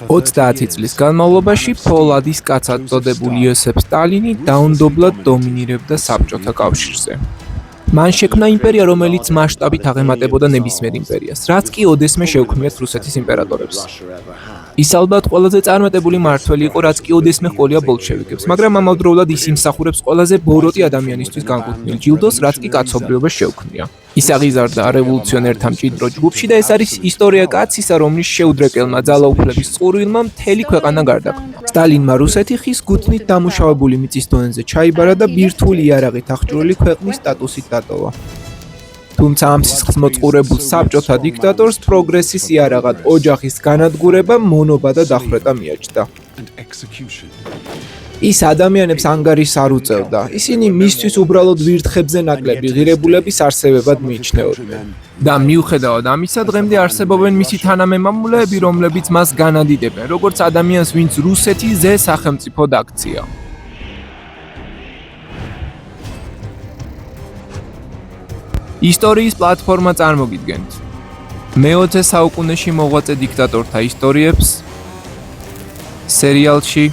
30 წლის განმავლობაში ფოლადის კაცად წოდებული იოსებ სტალინი დაუნდობლად დომინირებდა საბჭოთა კავშირზე. მან შექმნა იმპერია, რომელიც მასშტაბით აღემატებოდა ნებისმიერ იმპერიას, რაც კი ოდესმე შეუქმნიათ რუსეთის იმპერატორებს. ის ალბათ ყველაზე წარმატებული მმართველი იყო, რაც კი ოდესმე ჰყოლია ბოლშევიკებს, მაგრამ ამავდროულად ის იმსახურებს ყველაზე ბოროტი ადამიანისთვის განკუთვნილ ჯილდოს, რაც კი კაცობრიობას შეუქმნია. ის აღიზარდა რევოლუციონერთა მჭიდრო ჯგუფში და ეს არის ისტორია კაცისა, რომლის შეუდრეკელმა ძალაუფლების წყურვილმა მთელი ქვეყანა გარდაქმნა. სტალინმა რუსეთი ხის გუთნით დამუშავებული მიწის დონეზე ჩაიბარა და ბირთვული იარაღით აღჭურვილი ქვეყნის სტატუსით დატოვა. თუმცა ამ სისხლს მოწყურებულ საბჭოთა დიქტატორს პროგრესის იარაღად ოჯახის განადგურება, მონობა და დახვრეტა მიაჩნდა. ის ადამიანებს ანგარიშს არ უწევდა. ისინი მისთვის უბრალოდ ვირთხებზე ნაკლები ღირებულების არსებებად მიიჩნეოდნენ. და მიუხედავად ამისა, დღემდე არსებობენ მისი თანამემამულეები, რომლებიც მას განადიდებენ, როგორც ადამიანს, ვინც რუსეთის ზე სახელმწიფოდ აქცია. ისტორიის პლატფორმა წარმოგიდგენთ. მე-20 საუკუნეში მოღვაწე დიქტატორთა ისტორიებს სერიალში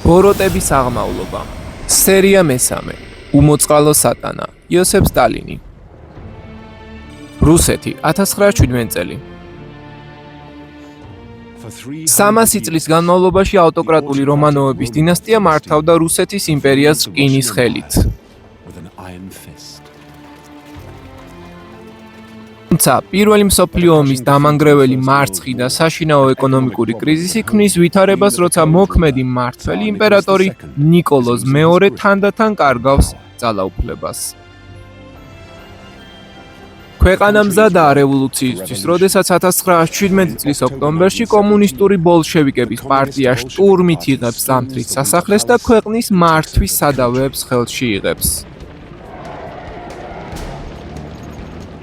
ბოროტების აღმავლობა. სერია მესამე. უმოწყალო სატანა. იოსებ სტალინი. რუსეთი 1917 წელი. 300 წლის განმავლობაში ავტოკრატული რომანოვების დინასტია მართავდა რუსეთის იმპერიას რკინის ხელით. თუმცა პირველი მსოფლიო ომის დამანგრეველი მარცხი და საშინაო ეკონომიკური კრიზისი ქმნის ვითარებას, როცა მოქმედი მმართველი იმპერატორი ნიკოლოზ მეორე თანდათან კარგავს ძალაუფლებას. ქვეყანა მზადაა რევოლუციისთვის, როდესაც 1917 წლის ოქტომბერში კომუნისტური ბოლშევიკების პარტია შტურმით იღებს ზამთრის სასახლეს და ქვეყნის მართვის სადავეებს ხელში იღებს.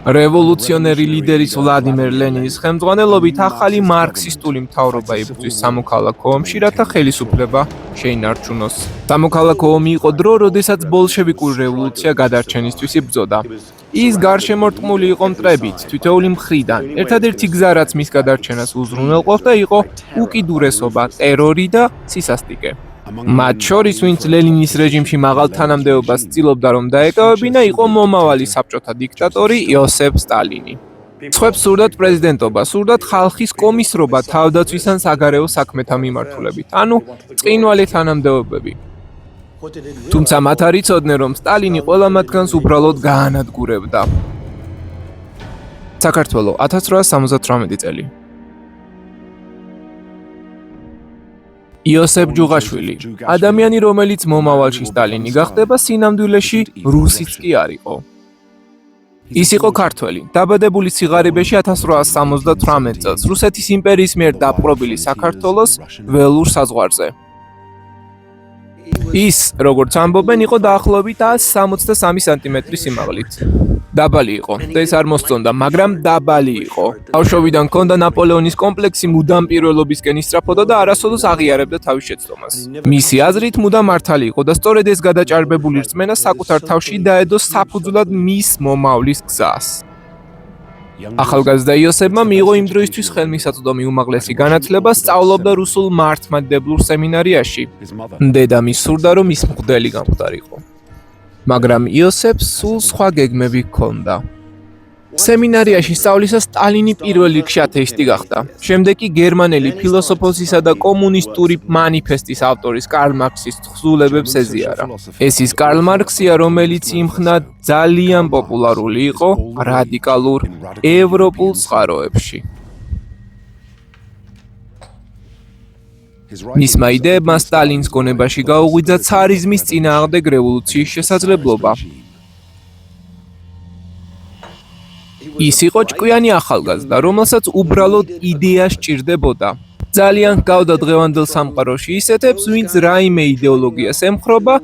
რევოლუციონერი ლიდერის ვლადიმერ ლენინის ხელმძღვანელობით ახალი მარქსისტული მთავრობა იბრძვის სამოქალაქო ომში, რათა ხელისუფლება შეინარჩუნოს. სამოქალაქო ომი იყო დრო, როდესაც ბოლშევიკური რევოლუცია გადარჩენისთვის იბრძოდა. ის გარშემორტყმული იყო მტრებით, თითოეული მხრიდან. ერთადერთი გზა, რაც მის გადარჩენას უზრუნველყოფდა, იყო უკიდურესობა, ტერორი და სისასტიკე. მათ შორის, ვინც ლენინის რეჟიმში მაღალ თანამდებობას ცდილობდა რომ დაეკავებინა, იყო მომავალი საბჭოთა დიქტატორი იოსებ სტალინი. სხვებს სურდათ პრეზიდენტობა, სურდათ ხალხის კომისრობა თავდაცვის ან საგარეო საქმეთა მიმართულებით, ანუ წყინვალე თანამდებობები. თუმცა მათ არ იცოდნენ, რომ სტალინი ყველა მათგანს უბრალოდ გაანადგურებდა. საქართველო 1878 წელი. იოსებ ჯუღაშვილი, ადამიანი, რომელიც მომავალში სტალინი გახდება, სინამდვილეში რუსიც კი არ იყო. ის იყო ქართველი, დაბადებული სიღარიბეში 1878 წელს, რუსეთის იმპერიის მიერ დაპყრობილი საქართველოს ველურ საზღვარზე. ის, როგორც ამბობენ, იყო დაახლოებით 163 სანტიმეტრის სიმაღლით. დაბალი იყო და ეს არ მოსწონდა, მაგრამ დაბალი იყო. ბავშვობიდან ჰქონდა ნაპოლეონის კომპლექსი, მუდამ პირველობისკენ ისწრაფოდა და არასოდეს აღიარებდა თავის შეცდომას. მისი აზრით, მუდამ მართალი იყო და სწორედ ეს გადაჭარბებული რწმენა საკუთარ თავში დაედო საფუძვლად მის მომავლის გზას. ახალგაზრდა იოსებმა მიიღო იმ დროისთვის ხელმისაწვდომი უმაღლესი განათლება, სწავლობდა რუსულ მართლმადიდებლურ სემინარიაში. დედამის სურდა, რომ ის მღვდელი გამხდარიყო. მაგრამ იოსებს სულ სხვა გეგმები ჰქონდა. სემინარიაში სწავლისას სტალინი პირველ რიგში ათეისტი გახდა. შემდეგ კი გერმანელი ფილოსოფოსისა და კომუნისტური მანიფესტის ავტორის კარლ მარქსის თხზულებებს ეზიარა. ეს ის კარლ მარქსია, რომელიც იმხნა ძალიან პოპულარული იყო რადიკალურ ევროპულ წყაროებში. მისმა იდეებმა სტალინის გონებაში გაუღვიძა ცარიზმის წინააღმდეგ რევოლუციის შესაძლებლობა. ის იყო ჭკვიანი ახალგაზრდა, რომელსაც უბრალოდ იდეა სჭირდებოდა. ძალიან ჰგავდა დღევანდელ სამყაროში ისეთებს, ვინც რაიმე იდეოლოგიას ემხრობა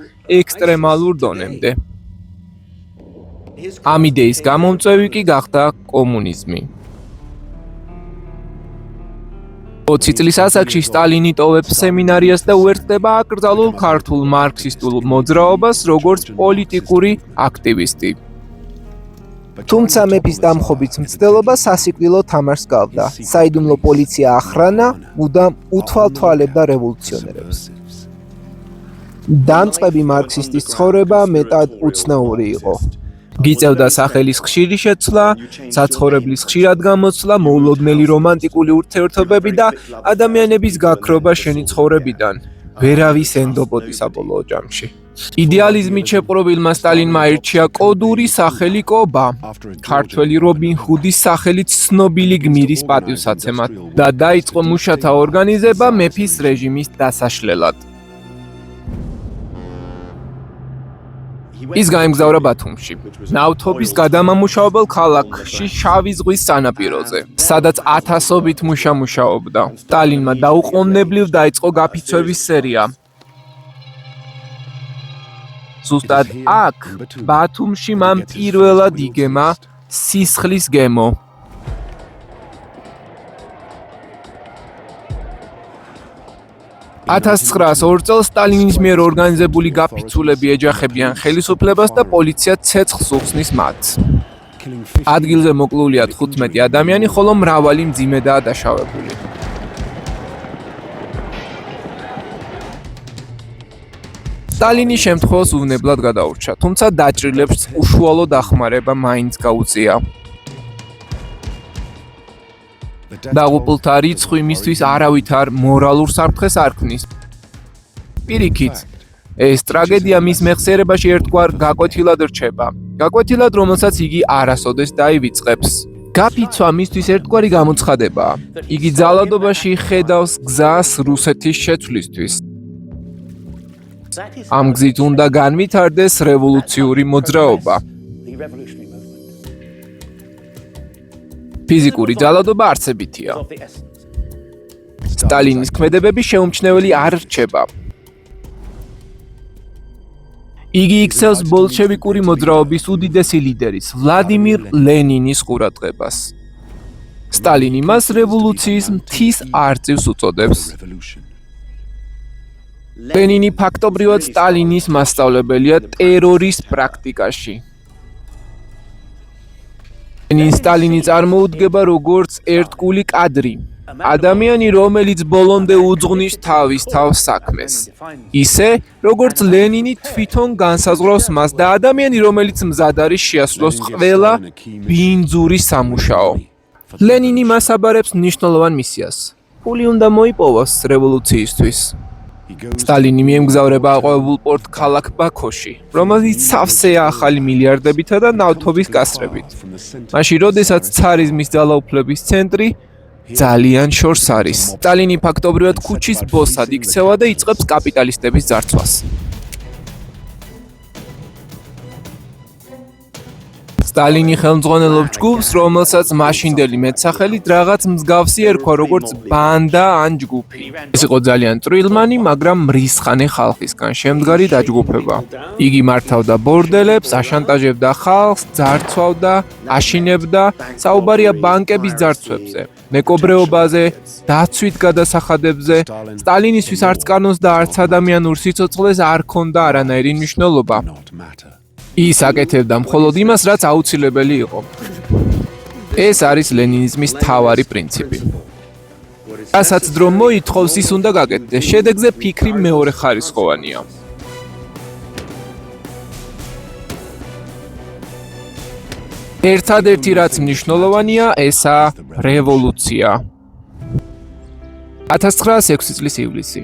ექსტრემალურ დონემდე. ამ იდეის გამომწვევი კი გახდა კომუნიზმი. 20 წლის ასაკში სტალინი ტოვებს სემინარიას და უერთდება აკრძალულ ქართულ მარქსისტულ მოძრაობას როგორც პოლიტიკური აქტივისტი. თუმცა მეფის დამხობის მცდელობა სასიკვდილო თამაშს გავდა. საიდუმლო პოლიცია ახრანა მუდამ უთვალთვალებდა რევოლუციონერებს. დამწყები მარქსისტის ცხოვრება მეტად უცნაური იყო. გიწევდა სახელის ხშირი შეცვლა, საცხოვრებლის ხშირად გამოცვლა, მოულოდნელი რომანტიკული ურთიერთობები და ადამიანების გაქრობა შენი ცხოვრებიდან. ვერავის ენდობოდი საბოლოო ჯამში. იდეალიზმით შეპყრობილმა სტალინმა აირჩია კოდური სახელი კობა, ქართველი რობინ ჰუდის სახელით ცნობილი გმირის პატივსაცემად და დაიწყო მუშათა ორგანიზება მეფის რეჟიმის დასაშლელად. ის გაემგზავრა ბათუმში, ნავთობის გადამამუშავებელ ქალაქში შავი ზღვის სანაპიროზე, სადაც ათასობით მუშა მუშაობდა. სტალინმა დაუყოვნებლივ დაიწყო გაფიცვების სერია. ზუსტად აქ, ბათუმში მან პირველად იგემა სისხლის გემო. 1902 წელს სტალინის მიერ ორგანიზებული გაფიცულები ეჯახებიან ხელისუფლებას და პოლიცია ცეცხლს უხსნის მათ. ადგილზე მოკლულია 15 ადამიანი, ხოლო მრავალი მძიმედაა დაშავებული. სტალინი შემთხვევას უვნებლად გადაურჩა, თუმცა დაჭრილებს უშუალო დახმარება მაინც გაუწია. დაღუპულთა რიცხვი იმისთვის არავითარ მორალურ საფრთხეს არ ქმნის. პირიქით, ეს ტრაგედია მის მეხსიერებაში ერთგვარ გაკვეთილად რჩება. გაკვეთილად, რომელსაც იგი არასოდეს დაივიწყებს. გაფიცვა მისთვის ერთგვარი გამოცხადებაა. იგი ძალადობაში ხედავს გზას რუსეთის შეცვლისთვის. ამ გზით უნდა განვითარდეს რევოლუციური მოძრაობა. ფიზიკური ძალადობა არცებითია. სტალინის ქმედებები შეუმჩნეველი არ რჩება. იგი იქცევს ბოლშევიკური მოძრაობის უდიდესი ლიდერის, ვლადიმირ ლენინის ყურადღებას. სტალინი მას რევოლუციის მთის არწივს უწოდებს. ლენინი ფაქტობრივად სტალინის მასწავლებელია ტერორის პრაქტიკაში. სტალინი წარმოუდგება როგორც ერთგული კადრი, ადამიანი, რომელიც ბოლომდე უძღვნის თავის თავს საქმეს. ისე, როგორც ლენინი თვითონ განსაზღვრავს მას და ადამიანი, რომელიც მზად არის შეასრულოს ყველა ბინძური სამუშაო. ლენინი მას აბარებს მნიშვნელოვან მისიას. ფული უნდა მოიპოვოს რევოლუციისთვის. სტალინი მიემგზავრება აყვავებულ პორტქალაქ ბაქოში, რომელიც სავსეა ახალი მილიარდებითა და ნავთობის გასრებით. მაშინ, როდესაც ცარიზმის ძალაუფლების ცენტრი ძალიან შორს არის. სტალინი ფაქტობრივად ქუჩის ბოსად იქცევა და იწყებს კაპიტალისტების ძარცვას. სტალინი ხელმძღვანელობს ჯგუფს, რომელსაც მაშინდელი მეტსახელით რაღაც მსგავსი ერქვა, როგორც ბანდა ან ჯგუფი. ეს იყო ძალიან წვრილმანი, მაგრამ მრისხანე ხალხისგან შემდგარი დაჯგუფება. იგი მართავდა ბორდელებს, აშანტაჟებდა ხალხს, ძარცვავდა, აშინებდა, საუბარია ბანკების ძარცვებზე, მეკობრეობაზე, დაცვით გადასახადებზე. სტალინისთვის არც კანონს და არც ადამიანურ სიცოცხლეს არ ჰქონდა არანაირი მნიშვნელობა. ის აკეთებდა მხოლოდ იმას, რაც აუცილებელი იყო. ეს არის ლენინიზმის მთავარი პრინციპი. რასაც დრო მოითხოვს, ის უნდა გაკეთდეს. შედეგზე ფიქრი მეორეხარისხოვანია. ერთადერთი რაც მნიშვნელოვანია, ესაა რევოლუცია. 1906 წლის ივლისი.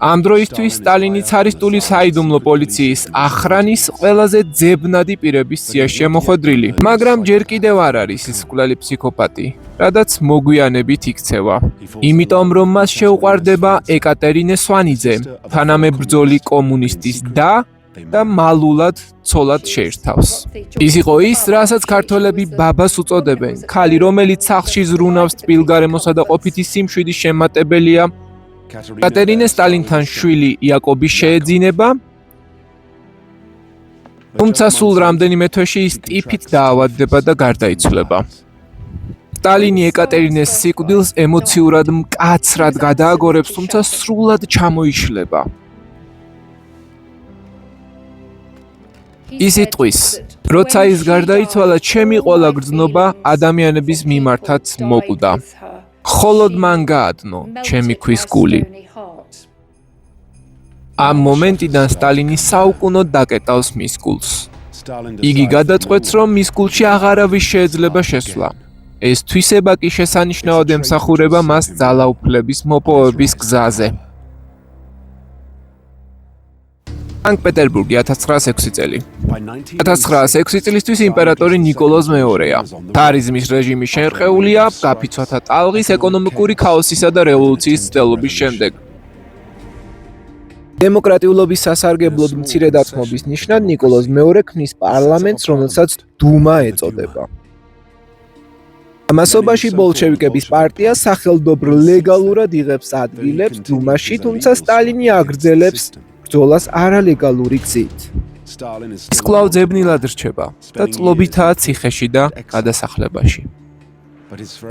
ამ დროისთვის სტალინი ცარისტული საიდუმლო პოლიციის ახრანის ყველაზე ძებნადი პირების სიაშია მოხვედრილი, მაგრამ ჯერ კიდევ არ არის ის მკვლელი ფსიქოპატი, რადგან მოგვიანებით იქცევა. იმიტომ რომ მას შეუყვარდება ეკატერინე სვანიძე, თანამებრძოლი კომუნისტის და მალულად ცოლად შეერთავს. ის იყო ის, რასაც ქართველები ბაბას უწოდებენ, ქალი, რომელიც სახლში ზრუნავს თბილგარემოსა და ყოფითი სიმშვიდის შემატებელია. ეკატერინე სტალინთან შვილი იაკობი შეეძინება, თუმცა სულ რამდენიმე თვეში ის ტიფით დაავადდება და გარდაიცვლება. სტალინი ეკატერინეს სიკვდილს ემოციურად მკაცრად გადააგორებს, თუმცა სრულად ჩამოიშლება. ის იტყვის, როცა ის გარდაიცვალა, ჩემი ყველა გრძნობა ადამიანების მიმართაც მოკვდა. მხოლოდ მან გაადნო ჩემი ქვის გული. ამ მომენტიდან სტალინი საუკუნოდ დაკეტავს მის გულს. იგი გადაწყვეტს, რომ მის გულში აღარავის შეიძლება შესვლა. ეს თვისება კი შესანიშნავად ემსახურება მას ძალაუფლების მოპოვების გზაზე. სანქტ-პეტერბურგი 1906 წელი. 1906 წლისთვის იმპერატორი ნიკოლოზ მეორეა. თარიზმის რეჟიმი შერყეულია გაფიცვათა ტალღის ეკონომიკური ქაოსისა და რევოლუციის ცდელობის შემდეგ. დემოკრატიულობის სასარგებლოდ მცირე დათმობის ნიშნად ნიკოლოზ მეორე ქმნის პარლამენტს, რომელსაც დუმა ეწოდება. ამასობაში ბოლშევიკების პარტია სახელმწიფო ლეგალურად იღებს ადგილებს დუმაში, თუმცა სტალინი აგრძელებს ბრძოლას არალეგალური გზით. ის კვლავ ძებნილად რჩება და წლობითაა ციხეში და გადასახლებაში.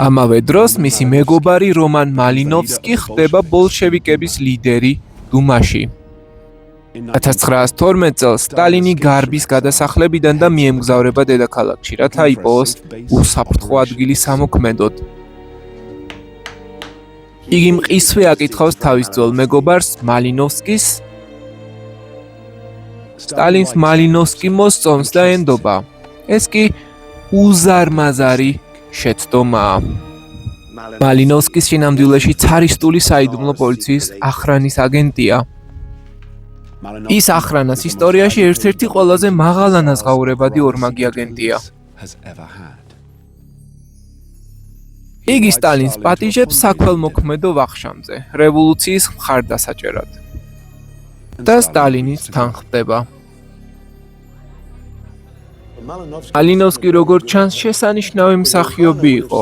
ამავე დროს მისი მეგობარი რომან მალინოვსკი ხდება ბოლშევიკების ლიდერი დუმაში. 1912 წელს სტალინი გარბის გადასახლებიდან და მიემგზავრება დედაქალაქში, რათა იპოვოს უსაფრთხო ადგილი სამოქმედოდ. იგი მყისვე აკითხავს თავის ძველ მეგობარს მალინოვსკის. სტალინს მალინოვსკი მოსწონს და ენდობა. ეს კი უზარმაზარი შეცდომაა. მალინოვსკის შინამდვილეში ცარისტული საიდუმლო პოლიციის ახრანის აგენტია. ის ახრანას ისტორიაში ერთ-ერთი ყველაზე მაღალანაზღაურებადი ორმაგი აგენტია. იგი სტალინს პატიჟებს საქველმოქმედო ვახშამზე, რევოლუციის მხარდასაჭერად. და სტალინიც თან ხდება. მალინოვსკი როგორც ჩანს შესანიშნავი მსახიობი იყო.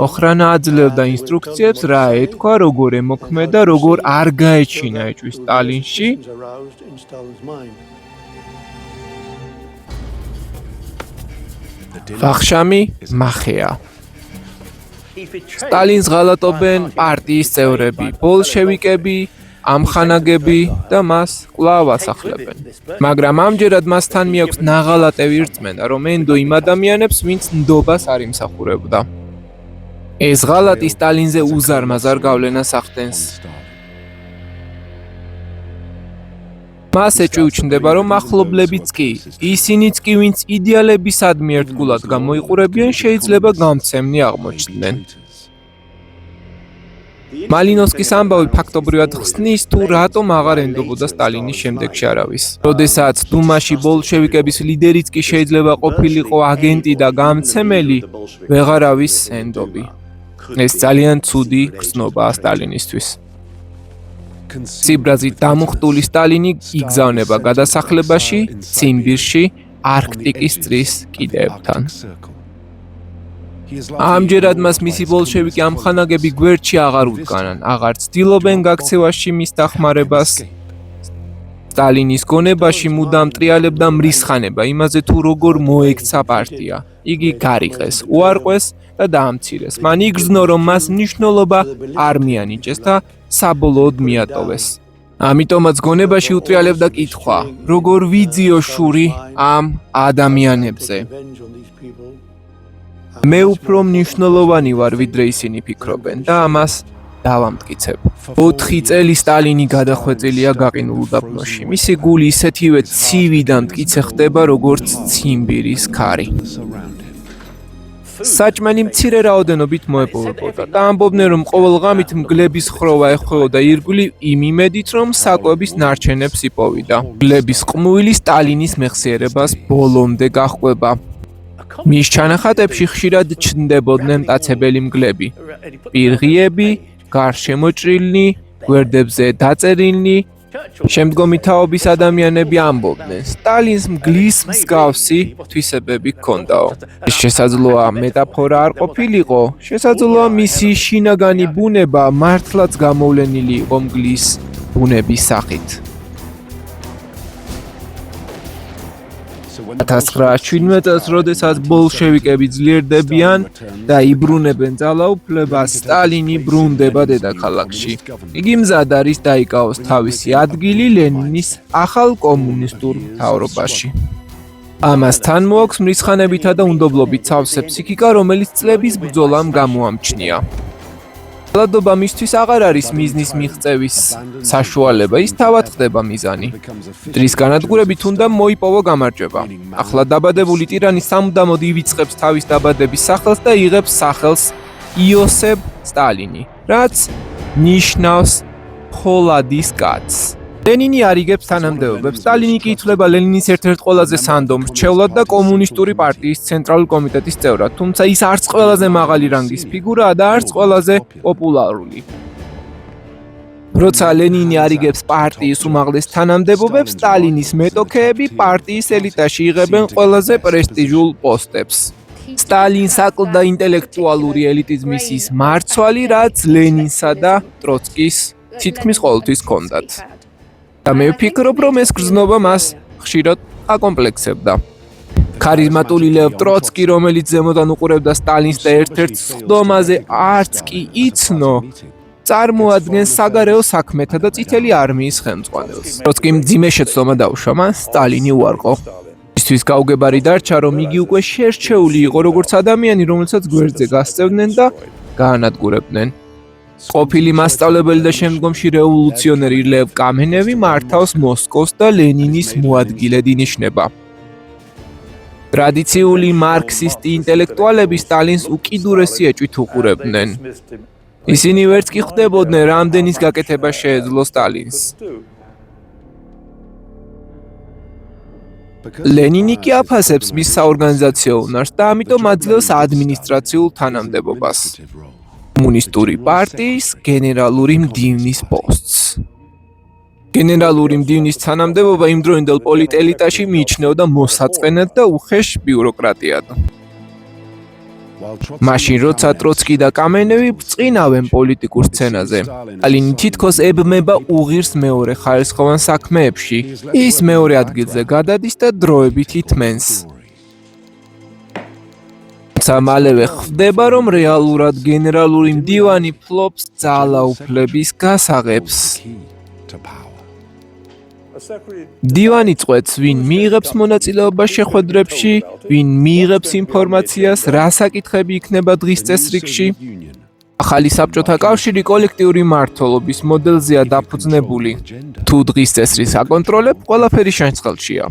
ოხრანა აძლევდა ინსტრუქციებს რა ეთქვა, როგორ ემოქმედა, როგორ არ გაეჩინა ეჭვი სტალინში. ვახშამი მახეა. სტალინს ღალატობენ პარტიის წევრები, ბოლშევიკები, ამხანაგები და მას კვლავ ასახლებენ. მაგრამ ამჯერად მასთან მიაქვს ნაღალატევი რწმენა, რომ ენდო იმ ადამიანებს, ვინც ნდობას არ იმსახურებდა. ეს ღალატი სტალინზე უზარმაზარ გავლენას ახდენს. მას ეჭვი უჩნდება, რომ ახლობლებიც კი, ისინიც კი, ვინც იდეალებისადმი ერთგულად გამოიყურებიან, შეიძლება გამცემნი აღმოჩნდნენ. მალინოვსკის ამბავი ფაქტობრივად ხსნის, თუ რატომ აღარ ენდობოდა სტალინის შემდეგში არავის. როდესაც დუმაში ბოლშევიკების ლიდერიც კი შეიძლება ყოფილიყო აგენტი და გამცემელი, ვეღარავის ენდობი. ეს ძალიან ცუდი გრძნობაა სტალინისთვის. სიბრაზით დამუხტული სტალინი იგზავნება გადასახლებაში, ციმბირში, არქტიკის წრის კიდეებთან. ამჯერად მას მისი ბოლშევიკი ამხანაგები გვერდში აღარ უდგანან, აღარ ცდილობენ გაქცევაში მის დახმარებას. სტალინის გონებაში მუდამ ტრიალებდა მრისხანება იმაზე, თუ როგორ მოექცა პარტია. იგი გარიყეს, უარყვეს და დაამცირეს. მან იგრძნო, რომ მას მნიშვნელობა არ მიანიჭეს და საბოლოოდ მიატოვეს. ამიტომაც გონებაში უტრიალებდა კითხვა, როგორ ვიძიო შური ამ ადამიანებზე. მე უფრო მნიშვნელოვანი ვარ, ვიდრე ისინი ფიქრობენ და ამას დავამტკიცებ. 4 წელი სტალინი გადახვეწილია გაყინულ უდაბნოში. მისი გული ისეთივე ცივი და მტკიცე ხდება, როგორც ციმბირის ქარი. საჭმელი მცირე რაოდენობით მოეპოვებოდა და ამბობდნენ, რომ ყოველ ღამით მგლების ხროვა ეხვეოდა ირგვლივ იმ იმედით, რომ საკვების ნარჩენებს იპოვიდა. მგლების ყმუილი სტალინის მეხსიერებას ბოლომდე გაჰყვება. მის ჩანახატებში ხშირად ჩნდებოდნენ მტაცებელი მგლები, პირღიები, გარშემოჭრილნი, გვერდებზე დაწერილნი. შემდგომი თაობის ადამიანები ამბობდნენ, სტალინს მგლის მსგავსი თვისებები ჰქონდაო. ეს შესაძლოა მეტაფორა არ ყოფილიყო, შესაძლოა მისი შინაგანი ბუნება მართლაც გამოვლენილი იყო მგლის ბუნების სახით. 1917 წელს, როდესაც ბოლშევიკები ძლიერდებიან და იბრუნებენ ძალაუფლებას, სტალინი ბრუნდება დედაქალაქში. იგი მზად არის დაიკავოს თავისი ადგილი ლენინის ახალ კომუნისტურ მთავრობაში. ამასთან მოაქვს მრისხანებითა და უნდობლობით სავსე ფსიქიკა, რომელიც წლების ბრძოლამ გამოამჩნია. ლადობა მისთვის აღარ არის მიზნის მიღწევის საშუალება, ის თავად ხდება მიზანი. მტრის განადგურებით უნდა მოიპოვო გამარჯვება. ახლა დაბადებული ტირანი სამუდამოდ ივიწყებს თავის დაბადების სახელს და იღებს სახელს იოსებ სტალინი, რაც ნიშნავს ფოლადის კაცს. ლენინი არიგებს თანამდებობებს. სტალინი კი ითვლება ლენინის ერთ-ერთ ყველაზე სანდო მრჩევლად და კომუნისტური პარტიის ცენტრალური კომიტეტის წევრად, თუმცა ის არც ყველაზე მაღალი რანგის ფიგურაა და არც ყველაზე პოპულარული. როცა ლენინი არიგებს პარტიის უმაღლეს თანამდებობებს, სტალინის მეტოქეები პარტიის ელიტაში იღებენ ყველაზე პრესტიჟულ პოსტებს. სტალინს აკლდა ინტელექტუალური ელიტიზმის ის მარცვალი, რაც ლენინსა და ტროცკის თითქმის ყოველთვის ჰქონდათ. და მე ვფიქრობ, რომ ეს გრძნობა მას ხშირად აკომპლექსებდა. ქარიზმატული ლევ ტროცკი, რომელიც ზემოდან უყურებდა სტალინს და ერთ-ერთ სხდომაზე არც კი იცნო, წარმოადგენს საგარეო საქმეთა და წითელი არმიის ხელმძღვანელს. ტროცკიმ მძიმე შეცდომა დაუშვა, მან სტალინი უარყო. მისთვის გაუგებარი დარჩა, რომ იგი უკვე შერჩეული იყო როგორც ადამიანი, რომელსაც გვერდზე გასწევდნენ და გაანადგურებდნენ. ყოფილი მასწავლებელი და შემდგომში რევოლუციონერი ლევ კამენევი მართავს მოსკოვს და ლენინის მოადგილედ ინიშნება. ტრადიციული მარქსისტი ინტელექტუალები სტალინს უკიდურესი ეჭვით უყურებდნენ. ისინი ვერც კი ხვდებოდნენ, რამდენის გაკეთება შეეძლო სტალინს. ლენინი კი აფასებს მის საორგანიზაციო უნარს და ამიტომ აძლევს ადმინისტრაციულ თანამდებობას. კომუნისტური პარტიის გენერალური მდივნის პოსტს. გენერალური მდივნის თანამდებობა იმდროინდელ პოლიტელიტაში მიიჩნეოდა მოსაწყენად და უხეშ ბიუროკრატიად. მაშინ როცა ტროცკი და კამენევი ბრწყინავენ პოლიტიკურ სცენაზე, სტალინი თითქოს ებმება უღირს მეორე ხარისხოვან საქმეებში, ის მეორე ადგილზე გადადის და დროებით ითმენს. მალევე ხვდება, რომ რეალურად გენერალური მდივანი ფლობს ძალაუფლების გასაღებს. მდივანი წყვეტს, ვინ მიიღებს მონაწილეობას შეხვედრებში, ვინ მიიღებს ინფორმაციას, რა საკითხები იქნება დღის წესრიგში. ახალი საბჭოთა კავშირი კოლექტიური მმართველობის მოდელზეა დაფუძნებული. თუ დღის წესრიგს აკონტროლებ, ყველაფერი შენს-ხელშია.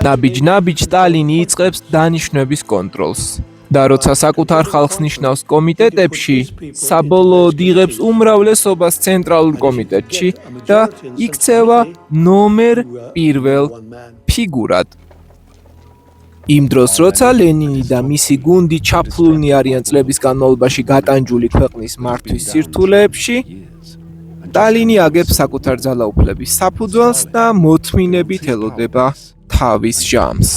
ნაბიჯ-ნაბიჯ სტალინი იწყებს დანიშვნების კონტროლს. და როცა საკუთარ ხალხს ნიშნავს კომიტეტებში, საბოლოოდ იღებს უმრავლესობას ცენტრალურ კომიტეტში და იქცევა ნომერ პირველ ფიგურად. იმ დროს, როცა ლენინი და მისი გუნდი ჩაფლულნი არიან წლების განმავლობაში გატანჯული ქვეყნის მართვის სირთულეებში, სტალინი აგებს საკუთარ ძალაუფლების საფუძველს და მოთმინებით ელოდება თავის ჟამს.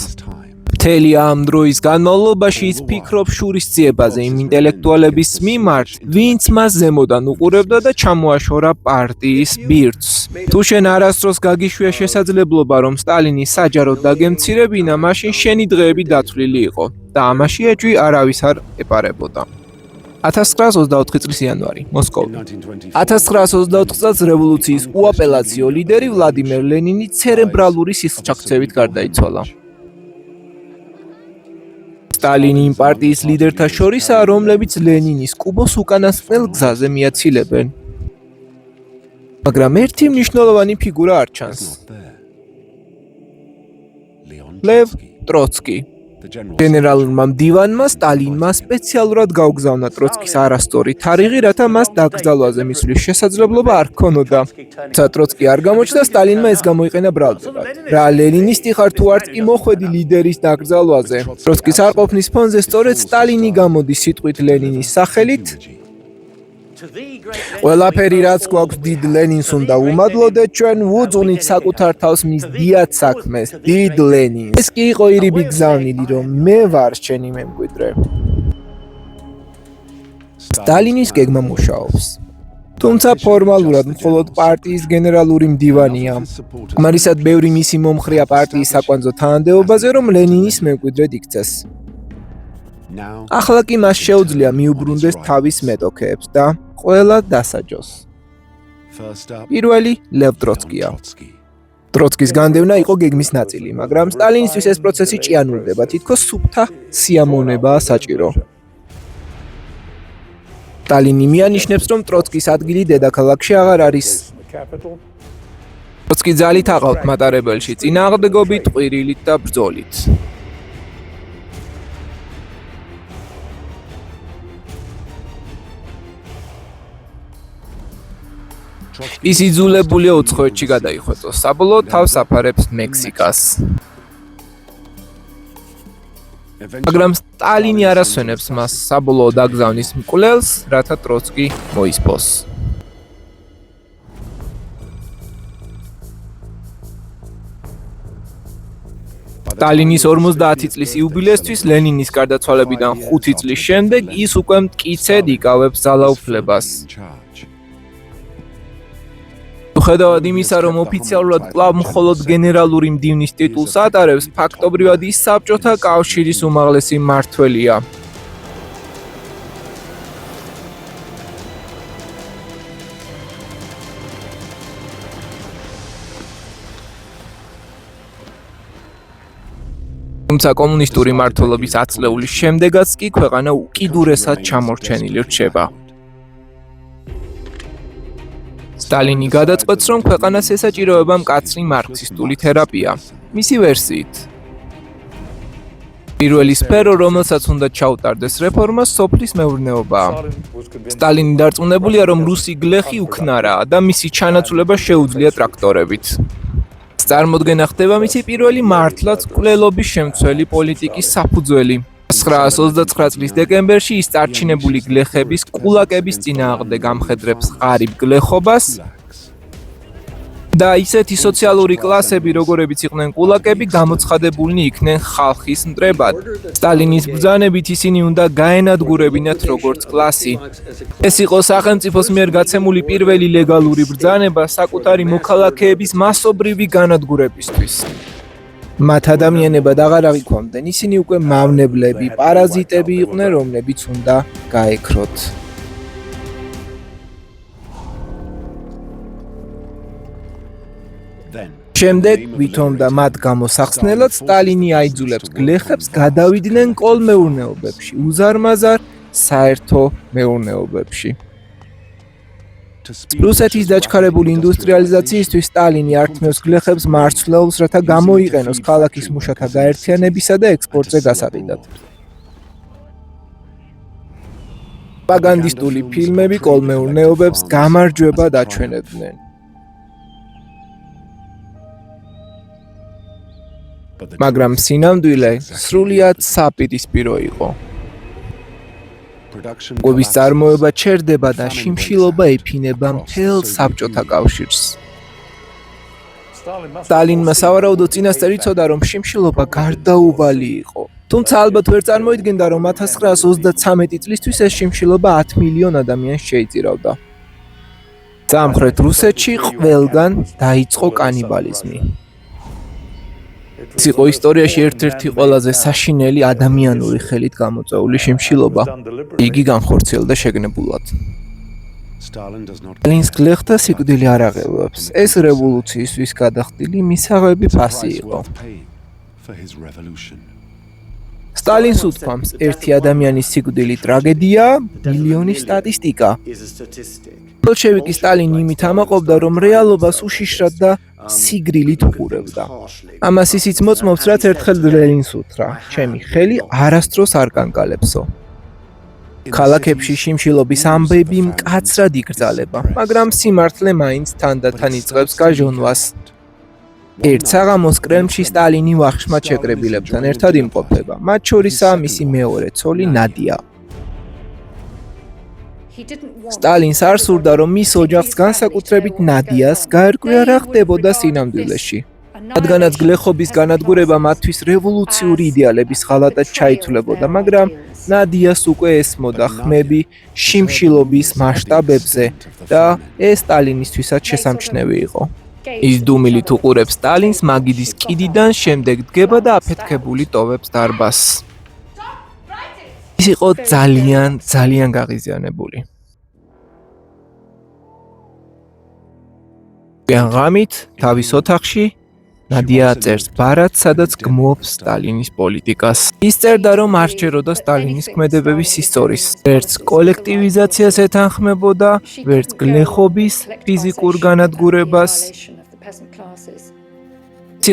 მთელი ამ დროის განმავლობაში ის ფიქრობს შურისძიებაზე იმ ინტელექტუალების მიმართ, ვინც მას ზემოდან უყურებდა და ჩამოაშორა პარტიის ბირთვს. თუ შენ არასდროს გაგიშვია შესაძლებლობა, რომ სტალინი საჯაროდ დაგემცირებინა, მაშინ შენი დღეები დათვლილი იყო და ამაში ეჭვი არავის არ ეპარებოდა. 1924 წლის იანვარი, მოსკოვი. 1924 წელს რევოლუციის უაპელაციო ლიდერი ვლადიმერ ლენინი ცერებრალური სისხლჩაქცევით გარდაიცვალა. სტალინი იმ პარტიის ლიდერთა შორისაა, რომლებიც ლენინის კუბოს უკანასკნელ გზაზე მიაცილებენ. მაგრამ ერთი მნიშვნელოვანი ფიგურა არ ჩანს. ლევ ტროცკი. გენერალურმა მდივანმა სტალინმა სპეციალურად გაუგზავნა ტროცკის არასწორი თარიღი, რათა მას დაკრძალვაზე მისვლის შესაძლებლობა არ ჰქონოდა. თუმცა ტროცკი არ გამოჩნდა, სტალინმა ეს გამოიყენა ბრალდებად. რა ლენინისტი ხარ თუ არც კი მოხვედი ლიდერის დაკრძალვაზე? ტროცკის არყოფნის ფონზე სწორედ სტალინი გამოდის სიტყვით ლენინის სახელით. ყველაფერი რაც გვაქვს დიდ ლენინს უნდა ვუმადლოდეთ, ჩვენ ვუძღვნით საკუთარ თავს მის დიდ საქმეს, დიდ ლენინს. ეს კი იყო ირიბი გზავნილი, რომ მე ვარ შენი მემკვიდრე. სტალინის გეგმა მუშაობს. თუმცა ფორმალურად მხოლოდ პარტიის გენერალური მდივანია. მაგალითად, ბევრი მისი მომხრეა პარტიის საკვანძო თანამდებობაზე, რომ ლენინის მემკვიდრედ იქცეს. ახლა კი მას შეუძლია მიუბრუნდეს თავის მეტოქეებს და ყველა დასაჯოს. პირველი ლევ ტროცკია. ტროცკის განდევნა იყო გეგმის ნაწილი, მაგრამ სტალინისთვის ეს პროცესი ჭიანურდება, თითქოს სუფთა სიამოვნებაა საჭირო. სტალინი მიანიშნებს, რომ ტროცკის ადგილი დედაქალაქში აღარ არის. ტროცკი ძალით აყავთ მატარებელში, წინააღმდეგობით, ყვირილით და ბრძოლით. ის იძულებულია უცხოეთში გადაიხვეწოს, საბოლოოდ თავს აფარებს მექსიკას. მაგრამ სტალინი არ ასვენებს მას, საბოლოოდ აგზავნის მკვლელს, რათა ტროცკი მოისპოს. სტალინის 50 წლის იუბილეისთვის ლენინის გარდაცვალებიდან 5 წლის შემდეგ ის უკვე მტკიცედ იკავებს ძალაუფლებას. მიუხედავად იმისა, რომ ოფიციალურად კვლავ მხოლოდ გენერალური მდივნის ტიტულს ატარებს, ფაქტობრივად ის საბჭოთა კავშირის უმაღლესი მმართველია. თუმცა კომუნისტური მმართველობის აწლეულის შემდეგაც კი ქვეყანა უკიდურესად ჩამორჩენილი რჩება. სტალინი გადაწყვეტს, რომ ქვეყანას ესაჭიროება მკაცრი მარქსისტული თერაპია. მისი ვერსიით, პირველი სფერო, რომელსაც უნდა ჩაუტარდეს რეფორმა, სოფლის მეურნეობაა. სტალინი დარწმუნებულია, რომ რუსი გლეხი უქნარაა და მისი ჩანაცვლება შეუძლია ტრაქტორებით. წარმოდგენა ხდება მისი პირველი მართლაც მკვლელობის შემცველი პოლიტიკის საფუძველი. 1929 წლის დეკემბერში ის წარჩინებული გლეხების კულაკების წინააღმდეგ ამხედრებს ღარიბ გლეხობას და ისეთი სოციალური კლასები, როგორებიც იყვნენ კულაკები, გამოცხადებულნი იქნენ ხალხის მტრებად. სტალინის ბრძანებით ისინი უნდა გაენადგურებინათ როგორც კლასი. ეს იყო სახელმწიფოს მიერ გაცემული პირველი ლეგალური ბრძანება საკუთარი მოქალაქეების მასობრივი განადგურებისთვის. მათ ადამიანებად აღარ აღიქვამდნენ, ისინი უკვე მავნებლები, პარაზიტები იყვნენ, რომლებიც უნდა გაექროთ. შემდეგ, ვითომ და მათ გამოსახსნელად, სტალინი აიძულებს გლეხებს გადავიდნენ კოლმეურნეობებში, უზარმაზარ საერთო მეურნეობებში. რუსეთის დაჩქარებული ინდუსტრიალიზაციისთვის სტალინი ართმევს გლეხებს მარცვლეულს, რათა გამოიყენოს ქალაქის მუშათა გაერთიანებისა და ექსპორტზე გასაყიდად. პროპაგანდისტული ფილმები კოლმეურნეობებს გამარჯვებად აჩვენებდნენ. მაგრამ სინამდვილე სრულიად საპირისპირო იყო. კვების წარმოება ჩერდება და შიმშილობა ეფინება მთელ საბჭოთა კავშირს. სტალინმა სავარაუდოდ წინასწარ იცოდა, რომ შიმშილობა გარდაუვალი იყო. თუმცა ალბათ ვერ წარმოიდგენდა, რომ 1933 წლისთვის ეს შიმშილობა 10 მილიონ ადამიანს შეიწირავდა. სამხრეთ რუსეთში ყველგან დაიწყო კანიბალიზმი. ეს იყო ისტორიაში ერთ-ერთი ყველაზე საშინელი ადამიანური ხელით გამოწვეული შიმშილობა. იგი განხორციელდა შეგნებულად. სტალინს გლეხთა სიკვდილი არ აღელვებს. ეს რევოლუციისთვის გადახდილი მისაღები ფასი იყო. სტალინს უთქვამს, ერთი ადამიანის სიკვდილი ტრაგედია, მილიონის სტატისტიკა. ბოლშევიკი სტალინი იმით ამაყობდა, რომ რეალობას უშიშრად და სიგრილით უყურებდა. ამას ისიც მოწმობს, რაც ერთხელ ლენინს უთხრა: ჩემი ხელი არასდროს არ კანკალებსო. ქალაქებში შიმშილობის ამბები მკაცრად იკრძალება, მაგრამ სიმართლე მაინც თანდათან იწყებს გაჟონვას. ერთ საღამოს კრემლში სტალინი ვახშმად შეკრებილებთან ერთად იმყოფება, მათ შორისაა მისი მეორე ცოლი ნადია. სტალინს არ სურდა, რომ მის ოჯახს, განსაკუთრებით ნადიას, გაერკვია რა ხდებოდა სინამდვილეში. რადგანაც გლეხობის განადგურება მათთვის რევოლუციური იდეალების ღალატად ჩაითვლებოდა, მაგრამ ნადიას უკვე ესმოდა ხმები შიმშილობის მასშტაბებზე და ეს სტალინისთვისაც შესამჩნევი იყო. ის დუმილით უყურებს სტალინს მაგიდის კიდიდან, შემდეგ დგება და აფეთქებული ტოვებს დარბაზს. ის იყო ძალიან გაღიზიანებული. ღამით თავის ოთახში ნადია წერს ბარათს, სადაც გმობს სტალინის პოლიტიკას. ის წერდა, რომ არ სჯეროდა სტალინის ქმედებების ისტორიის. ვერც კოლექტივიზაციას ეთანხმებოდა, ვერც გლეხობის ფიზიკურ განადგურებას.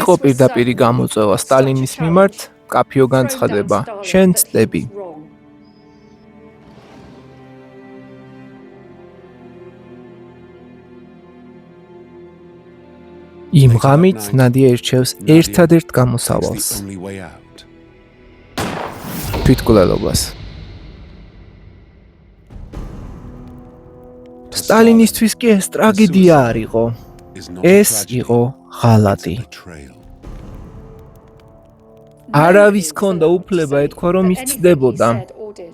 იყო პირდაპირი გამოწვევა სტალინის მიმართ, კაფიო განცხადება, შენ ცდები. იმ ღამით ნადია ირჩევს ერთადერთ გამოსავალს. თვითმკვლელობას. სტალინისთვის კი ეს ტრაგედია არ იყო. ეს იყო ღალატი. არავის ჰქონდა უფლება ეთქვა, რომ ის ცდებოდა.